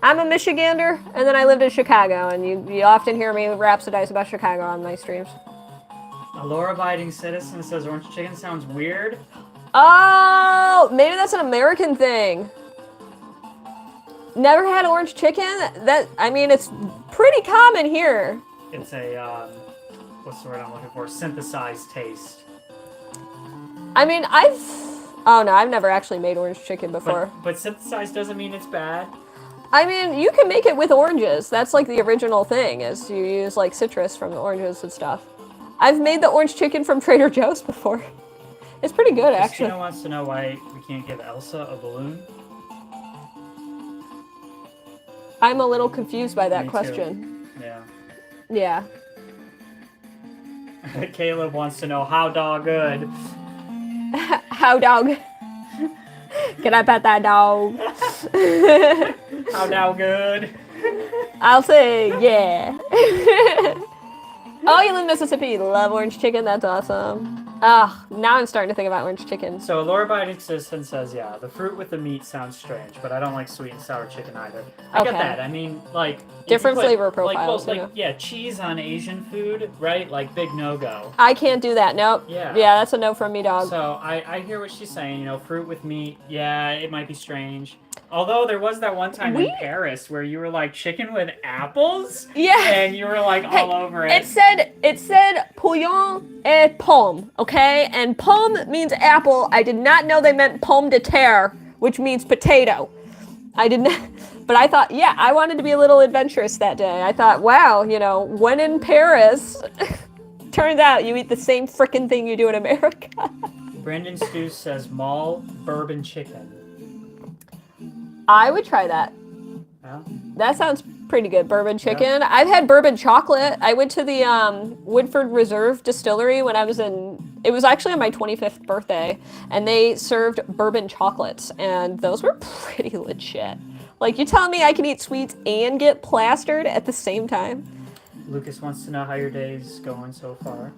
I'm a Michigander, and then I lived in Chicago, and you often hear me rhapsodize about Chicago on my streams. A law-abiding citizen says orange chicken sounds weird. Oh, maybe that's an American thing. Never had orange chicken? It's pretty common here. It's a, what's the word I'm looking for? Synthesized taste. I've never actually made orange chicken before. But synthesized doesn't mean it's bad. I mean, you can make it with oranges. That's like the original thing, is you use like citrus from the oranges and stuff. I've made the orange chicken from Trader Joe's before. It's pretty good, actually. Christina wants to know why we can't give Elsa a balloon. I'm a little confused by that Me question. Too. Yeah. Yeah. Caleb wants to know how dog good. How dog? Can I pet that dog? How dog good? I'll say yeah. Oh, you live in Mississippi. Love orange chicken. That's awesome. Now I'm starting to think about orange chicken. So, a law-abiding citizen says, yeah, the fruit with the meat sounds strange, but I don't like sweet and sour chicken either. I get that. I mean, like... Different flavor profiles, yeah, cheese on Asian food, right? Like, big no-go. I can't do that, nope. Yeah. Yeah, that's a no from me, dog. So, I hear what she's saying, you know, fruit with meat, yeah, it might be strange. Although there was that one time in Paris where you were like, chicken with apples? Yeah. And you were like all over it. It said pouillon et pomme, okay? And pomme means apple. I did not know they meant pomme de terre, which means potato. I did not, but I thought, yeah, I wanted to be a little adventurous that day. I thought, wow, you know, when in Paris, turns out you eat the same frickin' thing you do in America. Brandon Stew says mall bourbon chicken. I would try that. Yeah. That sounds pretty good. Bourbon chicken. Yeah. I've had bourbon chocolate. I went to the Woodford Reserve Distillery when I was it was actually on my 25th birthday, and they served bourbon chocolates, and those were pretty legit. Like, you telling me I can eat sweets and get plastered at the same time? Lucas wants to know how your day's going so far.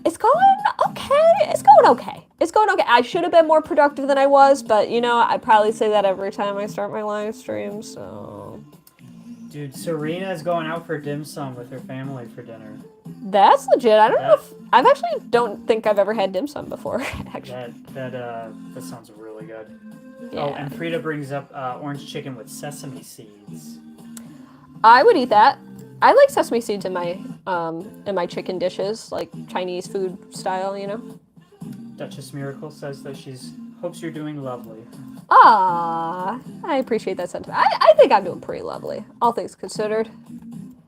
It's going okay. It's going okay. It's going okay. I should have been more productive than I was, but, you know, I probably say that every time I start my live stream, so... Dude, Serena's going out for dim sum with her family for dinner. That's legit. I don't know if... I've actually don't think I've ever had dim sum before, actually. That sounds really good. Yeah. Oh, and Frida brings up orange chicken with sesame seeds. I would eat that. I like sesame seeds in my chicken dishes, like Chinese food style, you know. Duchess Miracle says that hopes you're doing lovely. Ah, I appreciate that sentiment. I think I'm doing pretty lovely, all things considered.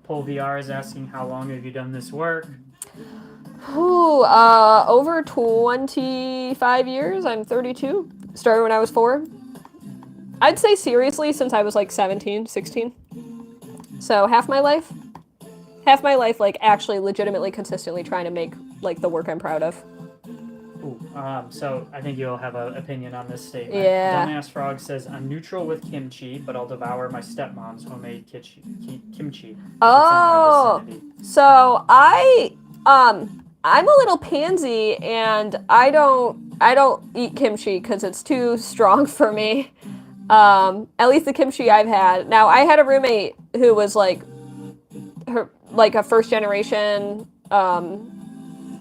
Paul VR is asking, how long have you done this work? Ooh, over 25 years. I'm 32. Started when I was 4. I'd say seriously since I was like 17, 16. So half my life, like actually legitimately consistently trying to make like the work I'm proud of. Ooh, so I think you'll have an opinion on this statement. Yeah. Dumbass Frog says, I'm neutral with kimchi, but I'll devour my stepmom's homemade kimchi. Oh, so I'm a little pansy and I don't eat kimchi because it's too strong for me. At least the kimchi I've had. Now, I had a roommate who was like a first generation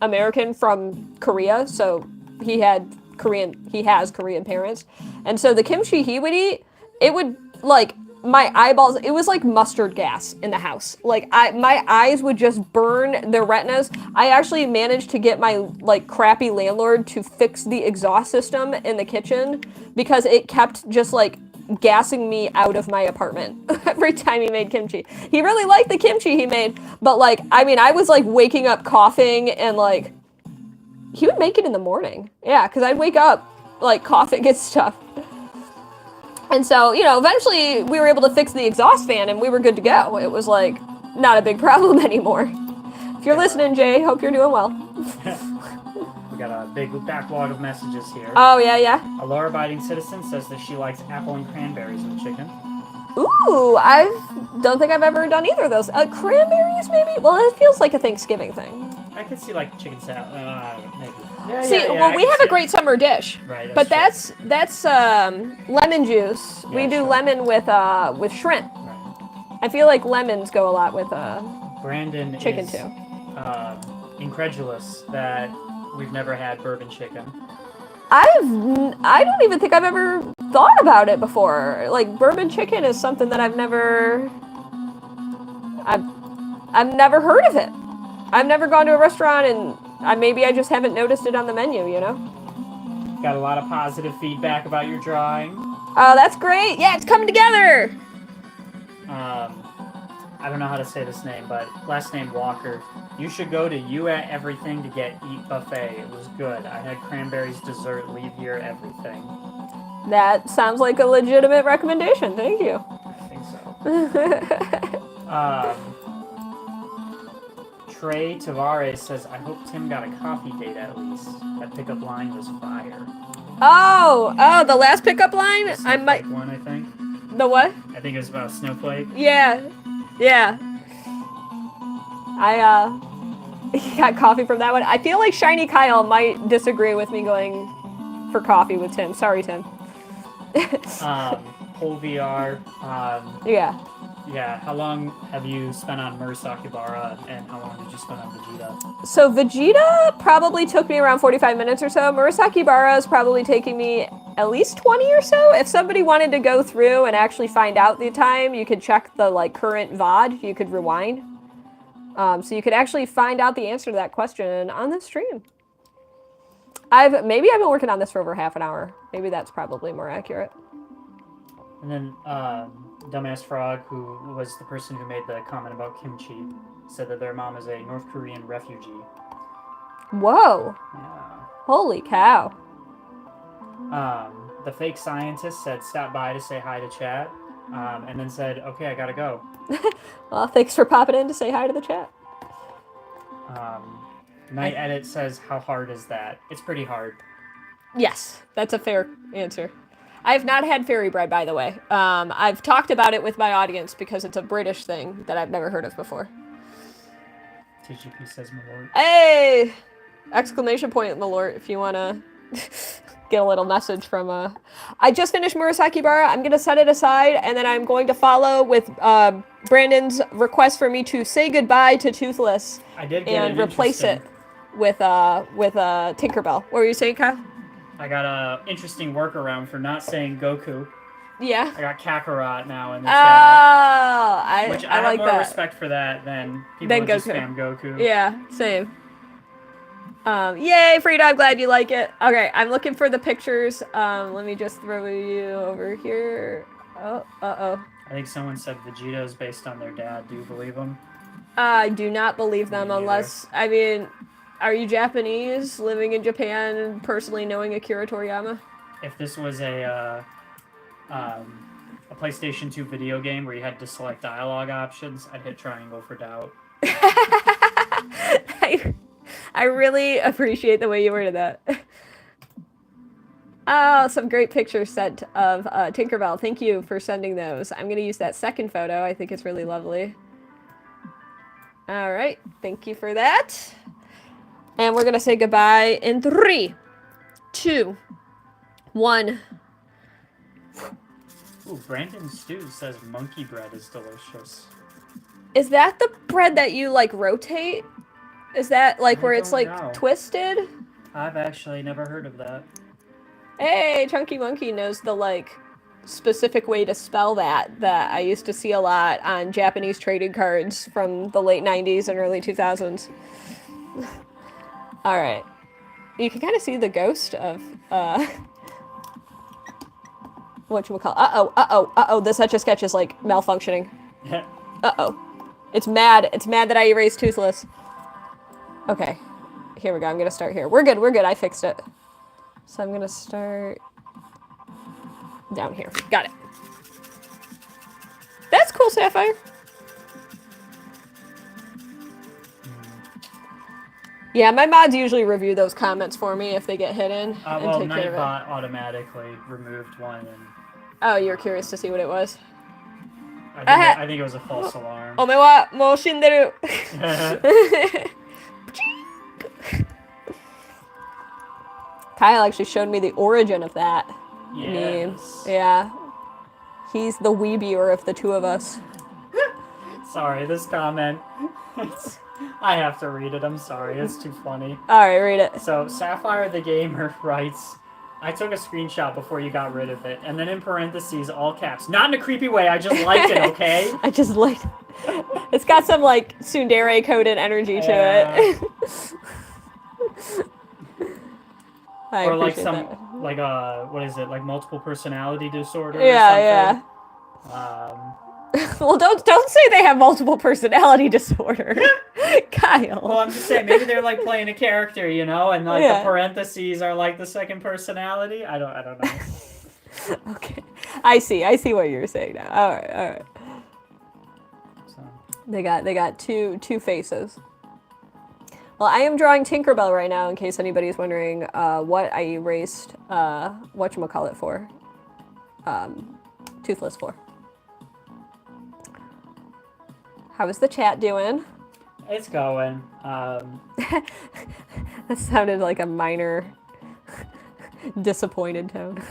American from Korea, so he has Korean parents. And so the kimchi he would eat, it would like my eyeballs, it was like mustard gas in the house. Like my eyes would just burn their retinas. I actually managed to get my like crappy landlord to fix the exhaust system in the kitchen because it kept just like gassing me out of my apartment every time he made kimchi. He really liked the kimchi he made, but like, I mean, I was like waking up coughing and like, he would make it in the morning. Yeah, because I'd wake up like coughing and stuff. And so, you know, eventually we were able to fix the exhaust fan and we were good to go. It was like not a big problem anymore. If you're listening, Jay, hope you're doing well. We got a big backlog of messages here. Oh, yeah. A law-abiding citizen says that she likes apple and cranberries with chicken. Ooh, I don't think I've ever done either of those. Cranberries, maybe? Well, it feels like a Thanksgiving thing. I could see like chicken salad, maybe. We have a great summer dish, right, but that's lemon juice. Yeah, we do sure. Lemon with shrimp. Right. I feel like lemons go a lot with Brandon chicken is, too. Incredulous that we've never had bourbon chicken. I don't even think I've ever thought about it before. Like bourbon chicken is something that I've never heard of it. I've never gone to a restaurant and maybe I just haven't noticed it on the menu, you know? Got a lot of positive feedback about your drawing. Oh, that's great. Yeah, it's coming together. I don't know how to say this name, but last name Walker. You should go to You At Everything to get Eat Buffet. It was good. I had cranberries, dessert, leave here, everything. That sounds like a legitimate recommendation. Thank you. I think so. Trey Tavares says, I hope Tim got a coffee date at least. That pickup line was fire. Oh, the last pickup line? I might... one, I think. The what? I think it was about Snowflake. Yeah. He got coffee from that one. I feel like Shiny Kyle might disagree with me going for coffee with Tim. Sorry, Tim. Whole VR. Yeah. Yeah. How long have you spent on Murasakibara, and how long did you spend on Vegeta? So Vegeta probably took me around 45 minutes or so. Murasakibara is probably taking me at least 20 or so. If somebody wanted to go through and actually find out the time, you could check the like current VOD. You could rewind. So you could actually find out the answer to that question on the stream. Maybe I've been working on this for over half an hour. Maybe that's probably more accurate. And then Dumbass Frog, who was the person who made the comment about kimchi, said that their mom is a North Korean refugee. Whoa. Yeah. Holy cow. The fake scientist said stop by to say hi to chat, and then said, okay, I gotta go. Well, thanks for popping in to say hi to the chat. Night Edit says, how hard is that? It's pretty hard. Yes, that's a fair answer. I have not had fairy bread, by the way. I've talked about it with my audience because it's a British thing that I've never heard of before. TGP says Malort. Hey! Exclamation point, Malort, if you want to get a little message from... I just finished Murasakibara. I'm going to set it aside, and then I'm going to follow with Brandon's request for me to say goodbye to Toothless. I did get and replace it with Tinkerbell. What were you saying, Kyle? I got a interesting workaround for not saying Goku. Yeah. I got Kakarot now in the chat. I which I have like more that. Respect for that than people who just spam Goku. Yeah, same. Yay, Frida, I'm glad you like it. Okay, I'm looking for the pictures. Let me just throw you over here. Oh, uh-oh. I think someone said Vegeta is based on their dad. Do you believe them? I do not believe them unless, I mean, are you Japanese, living in Japan, and personally knowing Akira Toriyama? If this was a PlayStation 2 video game where you had to select dialogue options, I'd hit triangle for doubt. I really appreciate the way you worded that. Oh, some great pictures sent of Tinkerbell. Thank you for sending those. I'm going to use that second photo. I think it's really lovely. All right. Thank you for that. And we're going to say goodbye in 3, 2, 1. Ooh, Brandon Stew says monkey bread is delicious. Is that the bread that you, like, rotate? Is that, like, where it's, like, twisted? I've actually never heard of that. Hey, Chunky Monkey knows the, like, specific way to spell that I used to see a lot on Japanese trading cards from the late 90s and early 2000s. All right. You can kind of see the ghost of, whatchamacallit. Uh-oh, this Etch A Sketch is, like, malfunctioning. Uh-oh. It's mad that I erased Toothless. Okay. Here we go. I'm gonna start here. We're good. I fixed it. So I'm gonna start down here. Got it. That's cool, Sapphire. Yeah, my mods usually review those comments for me if they get hidden. Well, Nightbot automatically removed one. And oh, you're curious to see what it was? I think it was a false alarm. Oh, me wa mo shinderu. Kyle actually showed me the origin of that meme. Yeah. He's the weebier of the two of us. Sorry, this comment. I have to read it. I'm sorry. It's too funny. Alright, read it. So, Sapphire the Gamer writes, I took a screenshot before you got rid of it, and then in parentheses, all caps. Not in a creepy way, I just liked it, okay? I just liked it. It's got some, like, tsundere-coded energy to it. Or like some, that. Like what is it? Like multiple personality disorder. Yeah, yeah. Well, don't say they have multiple personality disorder, Kyle. Well, I'm just saying maybe they're like playing a character, you know, and like the parentheses are like the second personality. I don't know. Okay, I see what you're saying now. All right. So. They got two faces. Well, I am drawing Tinkerbell right now, in case anybody's wondering what I erased whatchamacallit for. Toothless for. How is the chat doing? It's going. That sounded like a minor disappointed tone.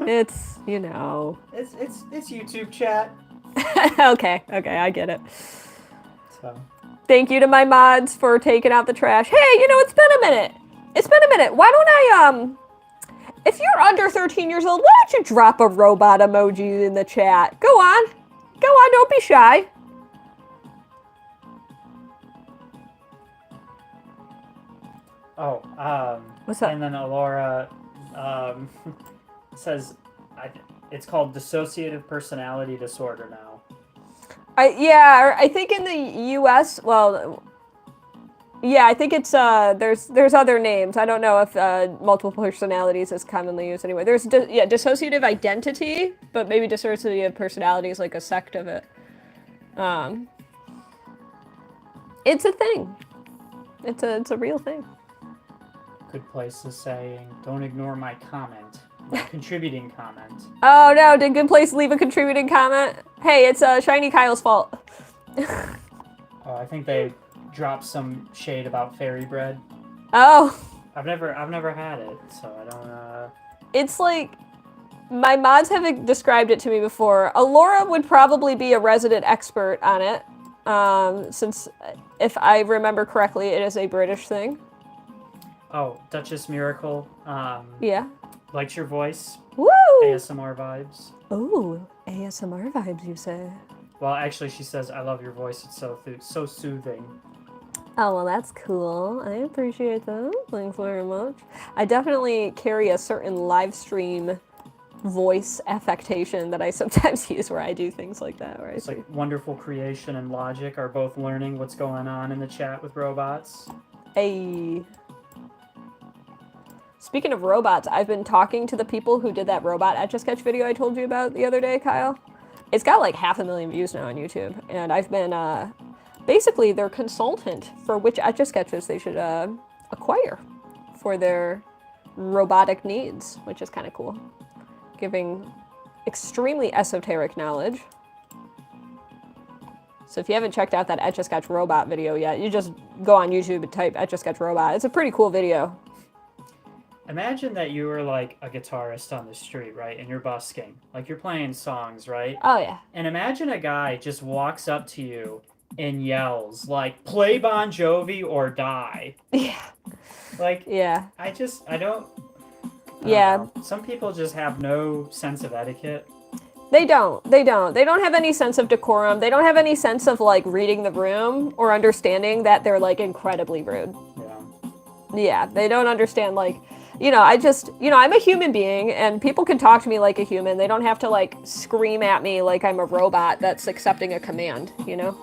It's, you know. It's YouTube chat. Okay, I get it. So. Thank you to my mods for taking out the trash. Hey, you know, it's been a minute. Why don't I, if you're under 13 years old, why don't you drop a robot emoji in the chat? Go on, don't be shy. Oh, What's up? And then Alora says it's called dissociative personality disorder now. I think in the U.S., well, yeah, I think it's, there's other names. I don't know if multiple personalities is commonly used anyway. There's, dissociative identity, but maybe dissociative personality is like a sect of it. It's a thing. It's a real thing. Good place is saying, don't ignore my comment. My contributing comment. Oh no, did Good Place leave a contributing comment? Hey, it's Shiny Kyle's fault. Oh, I think they dropped some shade about fairy bread. Oh. I've never had it, so I don't It's like, my mods have described it to me before. Alora would probably be a resident expert on it, since, if I remember correctly, it is a British thing. Oh, Duchess Miracle. Yeah. Likes your voice. Woo! ASMR vibes. Ooh, ASMR vibes, you say? Well, actually, she says, I love your voice. It's so soothing. Oh, well, that's cool. I appreciate that. Thanks very much. I definitely carry a certain live stream voice affectation that I sometimes use where I do things like that. Where It's like Wonderful Creation and Logic are both learning what's going on in the chat with robots. Hey. Speaking of robots, I've been talking to the people who did that robot Etch A Sketch video I told you about the other day, Kyle. It's got like 500,000 views now on YouTube, and I've been basically their consultant for which Etch A Sketches they should acquire for their robotic needs, which is kind of cool. Giving extremely esoteric knowledge. So if you haven't checked out that Etch A Sketch robot video yet, you just go on YouTube and type Etch A Sketch robot. It's a pretty cool video. Imagine that you were like a guitarist on the street, right? And you're busking. Like you're playing songs, right? Oh, yeah. And imagine a guy just walks up to you and yells, like, play Bon Jovi or die. Yeah. Like, yeah. I don't yeah. know. Some people just have no sense of etiquette. They don't have any sense of decorum. They don't have any sense of, like, reading the room or understanding that they're, like, incredibly rude. Yeah. Yeah, they don't understand, like, you know, I'm a human being, and people can talk to me like a human. They don't have to, like, scream at me like I'm a robot that's accepting a command, you know?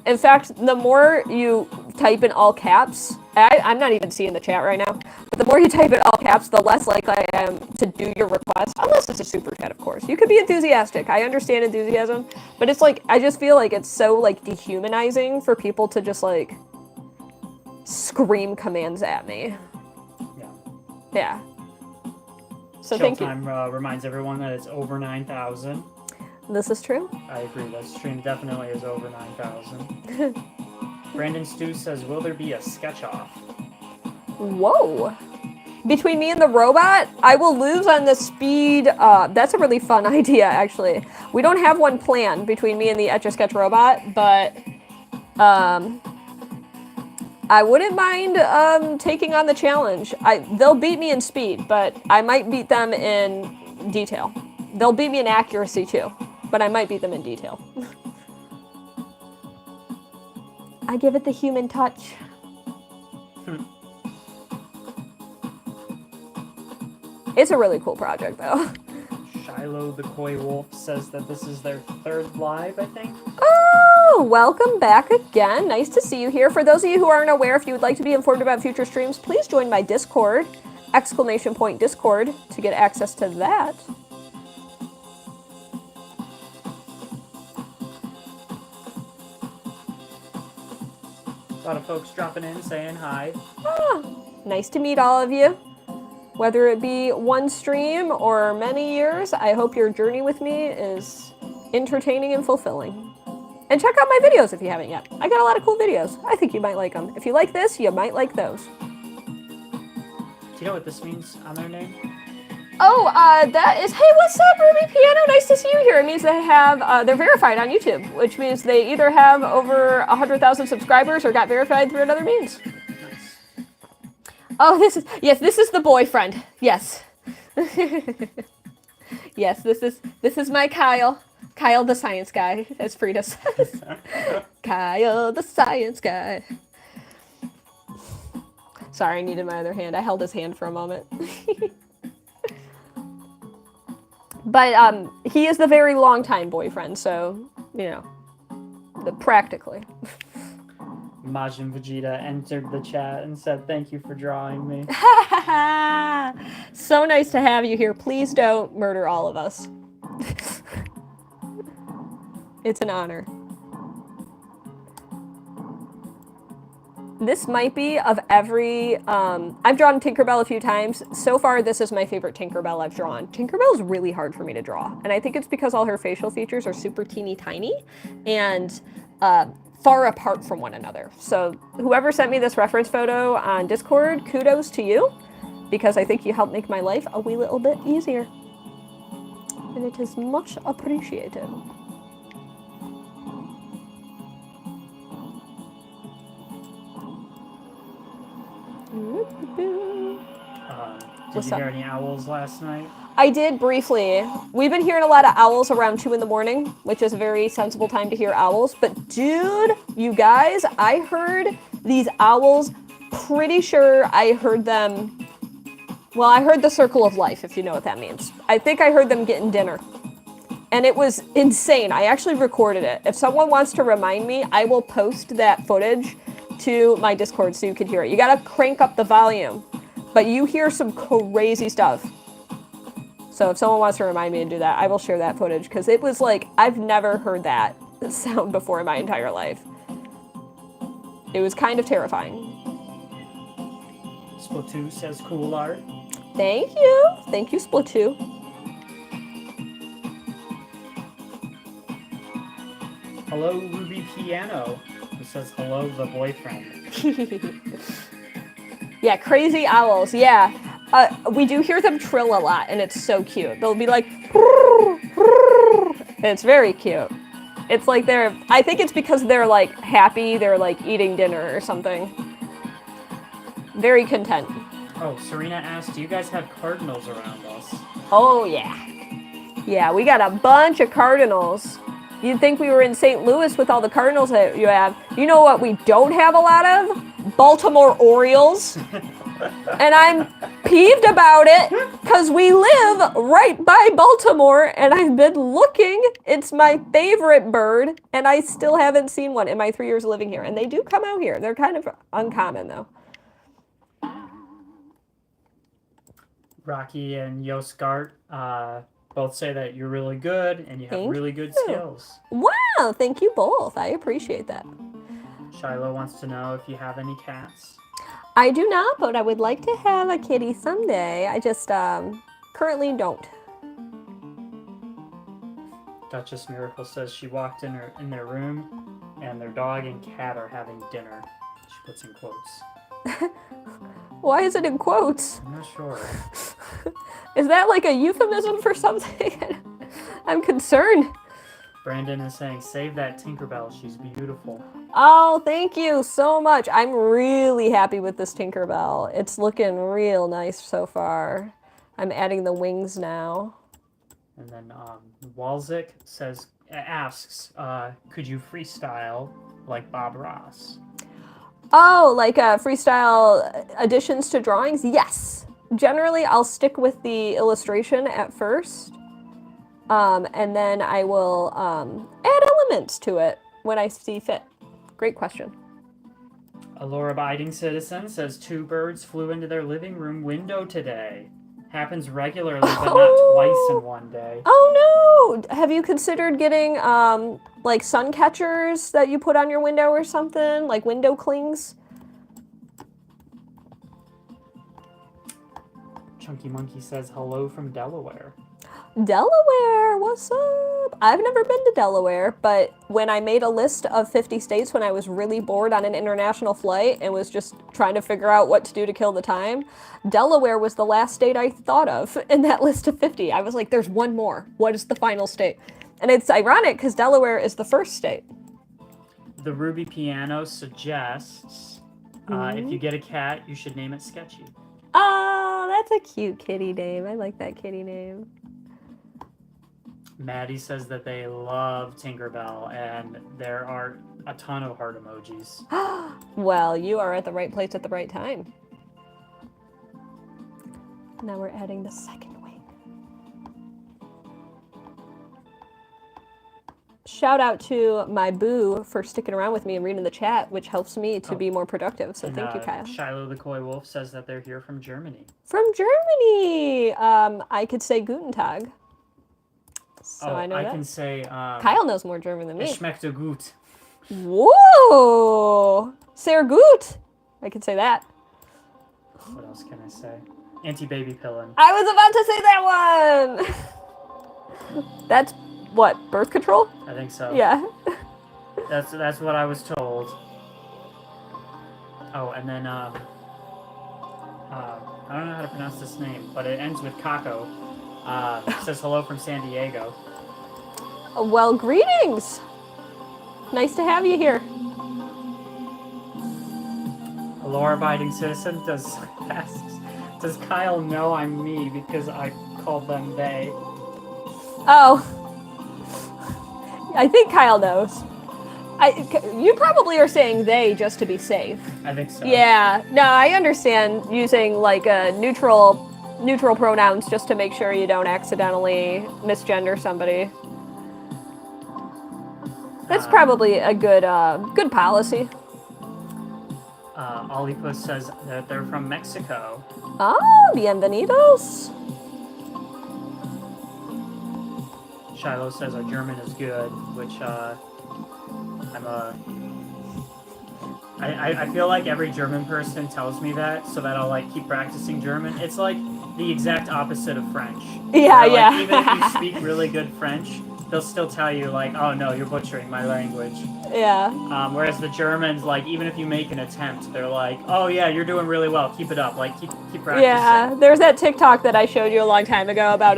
In fact, the more you type in all caps, I'm not even seeing the chat right now, but the more you type in all caps, the less likely I am to do your request, unless it's a super chat, of course. You could be enthusiastic. I understand enthusiasm, but it's like, I just feel like it's so, like, dehumanizing for people to just, like, scream commands at me. Yeah. So thank you. Showtime reminds everyone that it's over 9,000. This is true. I agree. That stream definitely is over 9,000. Brandon Stew says, will there be a sketch-off? Whoa. Between me and the robot, I will lose on the speed. That's a really fun idea, actually. We don't have one planned between me and the Etch A Sketch robot, but I wouldn't mind taking on the challenge. They'll beat me in speed, but I might beat them in detail. They'll beat me in accuracy too, but I might beat them in detail. I give it the human touch. It's a really cool project, though. Shiloh the Koi Wolf says that this is their third live, I think. Oh, welcome back again. Nice to see you here. For those of you who aren't aware, if you would like to be informed about future streams, please join my Discord, !Discord, to get access to that. A lot of folks dropping in, saying hi. Ah, nice to meet all of you. Whether it be one stream or many years, I hope your journey with me is entertaining and fulfilling. And check out my videos if you haven't yet. I got a lot of cool videos. I think you might like them. If you like this, you might like those. Do you know what this means on their name? Oh, that is, hey, what's up, Ruby Piano? Nice to see you here. It means they have, they're verified on YouTube, which means they either have over 100,000 subscribers or got verified through another means. Nice. Oh, this is the boyfriend. Yes. Yes, this is my Kyle. Kyle the science guy, as Frida says. Kyle the science guy. Sorry, I needed my other hand. I held his hand for a moment. But he is the very long time boyfriend, so, you know, practically. Majin Vegeta entered the chat and said, "Thank you for drawing me." So nice to have you here. Please don't murder all of us. It's an honor. This might be of every, I've drawn Tinkerbell a few times. So far, this is my favorite Tinkerbell I've drawn. Tinkerbell is really hard for me to draw. And I think it's because all her facial features are super teeny tiny and far apart from one another. So whoever sent me this reference photo on Discord, kudos to you, because I think you helped make my life a wee little bit easier. And it is much appreciated. Did you hear any owls last night? I did briefly. We've been hearing a lot of owls around 2 in the morning, which is a very sensible time to hear owls. But dude, you guys, I heard these owls, pretty sure I heard them. Well, I heard the circle of life, if you know what that means. I think I heard them getting dinner. And it was insane. I actually recorded it. If someone wants to remind me, I will post that footage to my Discord so you can hear it. You gotta crank up the volume, but you hear some crazy stuff. So if someone wants to remind me and do that, I will share that footage, because it was like, I've never heard that sound before in my entire life. It was kind of terrifying. Splatoon says cool art. Thank you. Thank you, Splatoon. Hello, Ruby Piano. Who says hello, the boyfriend. Yeah, crazy owls. Yeah. We do hear them trill a lot, and it's so cute. They'll be like, it's very cute. It's like I think it's because they're like happy, they're like eating dinner or something. Very content. Oh, Serena asked, do you guys have cardinals around us? Oh, yeah. Yeah, we got a bunch of cardinals. You'd think we were in St. Louis with all the cardinals that you have. You know what we don't have a lot of? Baltimore Orioles. And I'm peeved about it because we live right by Baltimore and I've been looking. It's my favorite bird and I still haven't seen one in my 3 years living here. And they do come out here. They're kind of uncommon though. Rocky and Yoskart both say that you're really good and you have really good skills. Wow, thank you both. I appreciate that. Shiloh wants to know if you have any cats. I do not, but I would like to have a kitty someday. I just currently don't. Duchess Miracle says she walked in their room and their dog and cat are having dinner. She puts in quotes. Why is it in quotes? I'm not sure. Is that like a euphemism for something? I'm concerned. Brandon is saying, save that Tinkerbell. She's beautiful. Oh, thank you so much. I'm really happy with this Tinkerbell. It's looking real nice so far. I'm adding the wings now. And then Walzik asks, could you freestyle like Bob Ross? Oh, like freestyle additions to drawings? Yes. Generally, I'll stick with the illustration at first. And then I will add elements to it when I see fit. Great question. A law-abiding citizen says 2 birds flew into their living room window today. Happens regularly, but not twice in one day. Oh no! Have you considered getting like sun catchers that you put on your window or something? Like window clings? Chunky Monkey says hello from Delaware. Delaware, what's up? I've never been to Delaware, but when I made a list of 50 states when I was really bored on an international flight and was just trying to figure out what to do to kill the time, Delaware was the last state I thought of in that list of 50. I was like, there's one more. What is the final state? And it's ironic because Delaware is the first state. The Ruby Piano suggests if you get a cat, you should name it Sketchy. Oh, that's a cute kitty name. I like that kitty name. Maddie says that they love Tinkerbell, and there are a ton of heart emojis. Well, you are at the right place at the right time. Now we're adding the second wing. Shout out to my boo for sticking around with me and reading the chat, which helps me to be more productive. So thank you, Kyle. Shiloh the Koi Wolf says that they're here from Germany. From Germany! I could say Guten Tag. So I know that. Can say... Kyle knows more German than me. Es schmeckte gut. Whoa! Sehr gut! I could say that. What else can I say? Anti-baby pillin'. I was about to say that one! That's what, birth control? I think so. Yeah. That's what I was told. Oh, and then I don't know how to pronounce this name, but it ends with Kako. Says hello from San Diego. Well, greetings. Nice to have you here. A law-abiding citizen asks, does Kyle know I'm me because I called them they? Oh. I think Kyle knows. You probably are saying they just to be safe. I think so. Yeah. No, I understand using like a neutral pronouns just to make sure you don't accidentally misgender somebody. That's probably a good policy. Olipus says that they're from Mexico. Ah, bienvenidos. Shiloh says our German is good, which I feel like every German person tells me that, so that I'll like keep practicing German. It's like the exact opposite of French. Yeah, where, yeah. Like, even if you speak really good French, they'll still tell you like, oh no, you're butchering my language. Yeah. Whereas the Germans, like, even if you make an attempt, they're like, oh yeah, you're doing really well. Keep it up. Like, keep practicing. Yeah, there's that TikTok that I showed you a long time ago about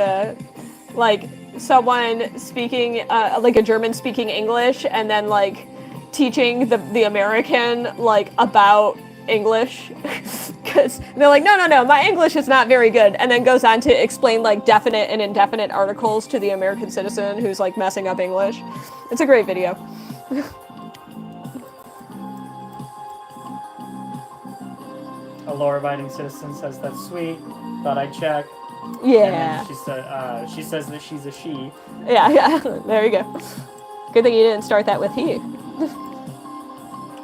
someone speaking, like a German speaking English, and then like teaching the American like about English, because they're like, no, my English is not very good, and then goes on to explain like definite and indefinite articles to the American citizen who's like messing up English. It's a great video. A law-abiding citizen says that's sweet. Thought I'd check. Yeah. And then she says that she's a she. Yeah. There you go. Good thing you didn't start that with he.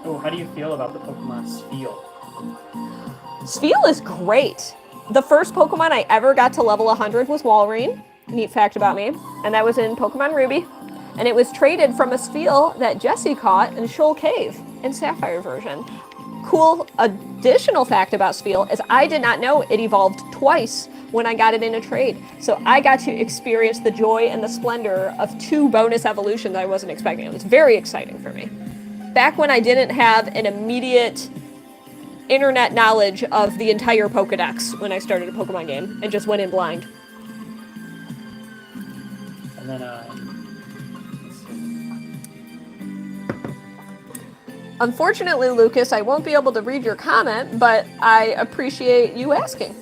Oh, how do you feel about the Pokemon Spheal? Spheal is great. The first Pokemon I ever got to level 100 was Walrein. Neat fact about me. And that was in Pokemon Ruby. And it was traded from a Spheal that Jessie caught in Shoal Cave in Sapphire version. Cool additional fact about Spheal is I did not know it evolved twice when I got it in a trade. So I got to experience the joy and the splendor of 2 bonus evolutions I wasn't expecting. It was very exciting for me. Back when I didn't have an immediate internet knowledge of the entire Pokedex when I started a Pokemon game and just went in blind. And then, let's see. Unfortunately, Lucas, I won't be able to read your comment, but I appreciate you asking.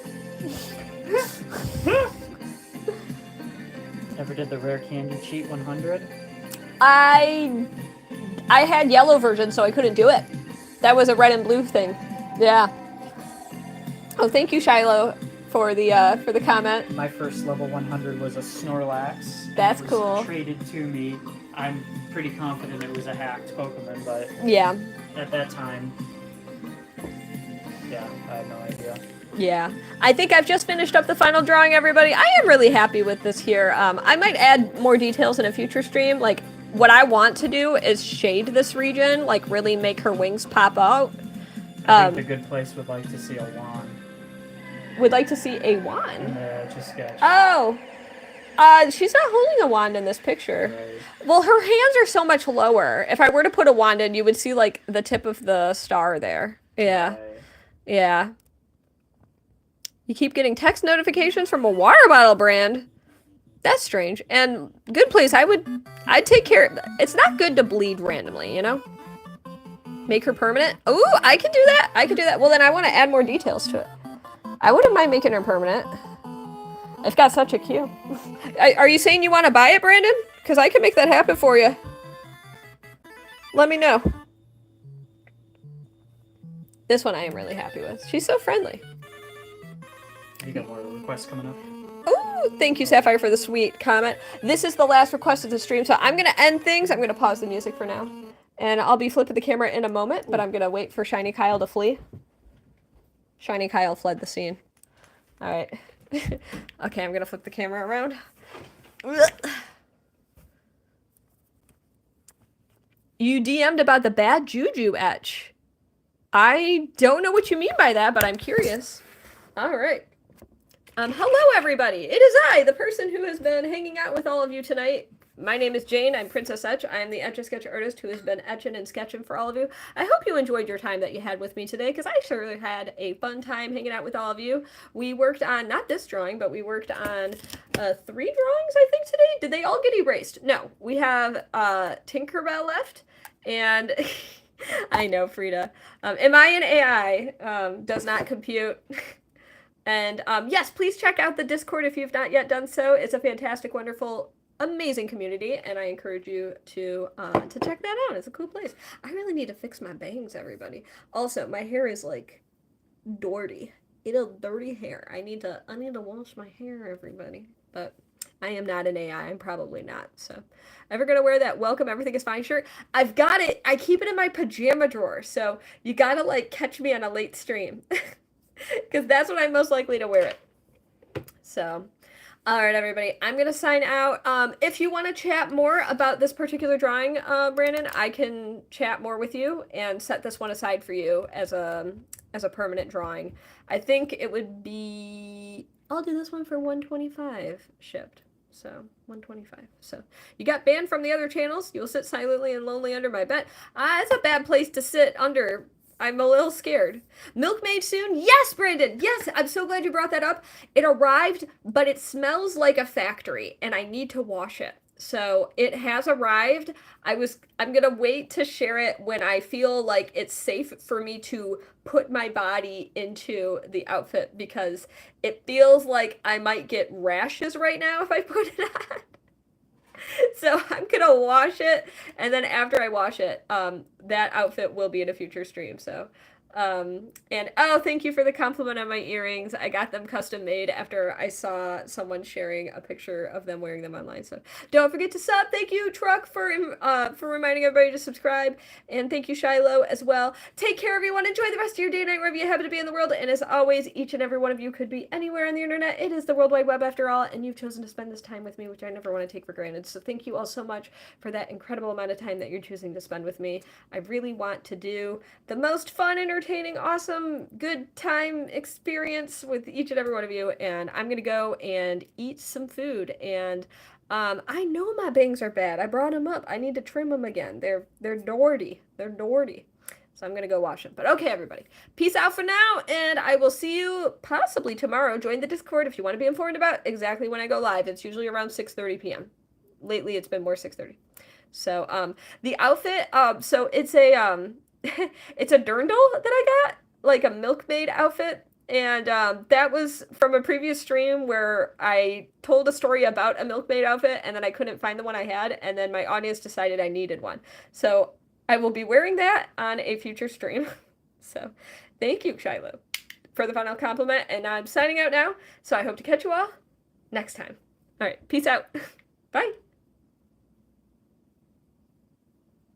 Ever did the rare candy cheat 100? I had yellow version, so I couldn't do it. That was a red and blue thing. Yeah. Oh, thank you, Shiloh, for the comment. My first level 100 was a Snorlax. That's it was cool. Traded to me. I'm pretty confident it was a hacked Pokemon, but Yeah. at that time, yeah, I had no idea. Yeah. I think I've just finished up the final drawing, everybody. I am really happy with this here. I might add more details in a future stream. Like, what I want to do is shade this region, like really make her wings pop out. I think the good place would like to see a wand. Would like to see a wand? In the Etch A Sketch. Oh! She's not holding a wand in this picture. Right. Well, her hands are so much lower. If I were to put a wand in, you would see like the tip of the star there. Yeah. Right. Yeah. You keep getting text notifications from a water bottle brand. That's strange. And good place. I'd take care. It's not good to bleed randomly, you know? Make her permanent. Ooh, I can do that. I could do that. Well, then I want to add more details to it. I wouldn't mind making her permanent. It's got such a queue. Are you saying you want to buy it, Brandon? Because I can make that happen for you. Let me know. This one I am really happy with. She's so friendly. You got more requests coming up? Ooh, thank you, Sapphire, for the sweet comment. This is the last request of the stream, so I'm going to end things. I'm going to pause the music for now. And I'll be flipping the camera in a moment, but I'm going to wait for Shiny Kyle to flee. Shiny Kyle fled the scene. All right. Okay, I'm going to flip the camera around. You DM'd about the bad juju etch. I don't know what you mean by that, but I'm curious. All right. Hello, everybody. It is I, the person who has been hanging out with all of you tonight. My name is Jane. I'm Princess Etch. I am the Etch A Sketch artist who has been etching and sketching for all of you. I hope you enjoyed your time that you had with me today, because I sure had a fun time hanging out with all of you. We worked on, not this drawing, but we worked on 3 drawings, I think, today. Did they all get erased? No. We have Tinkerbell left, and I know, Frida. Am I an AI? Does not compute. And yes, please check out the Discord if you've not yet done so. It's a fantastic, wonderful, amazing community, and I encourage you to check that out. It's a cool place. I really need to fix my bangs, everybody. Also, my hair is like dirty. It is dirty hair. I need to wash my hair, everybody. But I am not an AI. I'm probably not. So, ever gonna wear that welcome everything is fine shirt? I've got it. I keep it in my pajama drawer. So you gotta like catch me on a late stream. Because that's when I'm most likely to wear it. So, all right, everybody, I'm going to sign out. If you want to chat more about this particular drawing, Brandon, I can chat more with you and set this one aside for you as a permanent drawing. I think it would be, I'll do this one for 125 shipped. So, 125. So, you got banned from the other channels. You'll sit silently and lonely under my bed. It's a bad place to sit under. I'm a little scared. Milkmaid soon? Yes, Brandon. Yes, I'm so glad you brought that up. It arrived, but it smells like a factory, and I need to wash it. So it has arrived. I'm gonna wait to share it when I feel like it's safe for me to put my body into the outfit, because it feels like I might get rashes right now if I put it on. So I'm gonna wash it, and then after I wash it, that outfit will be in a future stream. So, and oh, thank you for the compliment on my earrings. I got them custom made after I saw someone sharing a picture of them wearing them online. So don't forget to sub. Thank you, Truck, for reminding everybody to subscribe, and thank you, Shiloh, as well. Take care, everyone. Enjoy the rest of your day, night, wherever you happen to be in the world. And as always, each and every one of you could be anywhere on the internet. It is the World Wide Web after all, and you've chosen to spend this time with me, which I never want to take for granted. So thank you all so much for that incredible amount of time that you're choosing to spend with me. I really want to do the most fun, entertaining, awesome, good time experience with each and every one of you, and I'm gonna go and eat some food. And I know my bangs are bad. I brought them up. I need to trim them again. They're dirty. They're dirty. So I'm going to go wash them. But okay, everybody. Peace out for now, and I will see you possibly tomorrow. Join the Discord if you want to be informed about exactly when I go live. It's usually around 6:30 p.m. Lately, it's been more 6:30. So the outfit, so it's a it's a dirndl that I got, like a milkmaid outfit. And that was from a previous stream where I told a story about a milkmaid outfit, and then I couldn't find the one I had, and then my audience decided I needed one. So I will be wearing that on a future stream. So thank you, Shiloh, for the final compliment. And I'm signing out now, so I hope to catch you all next time. All right, peace out. Bye.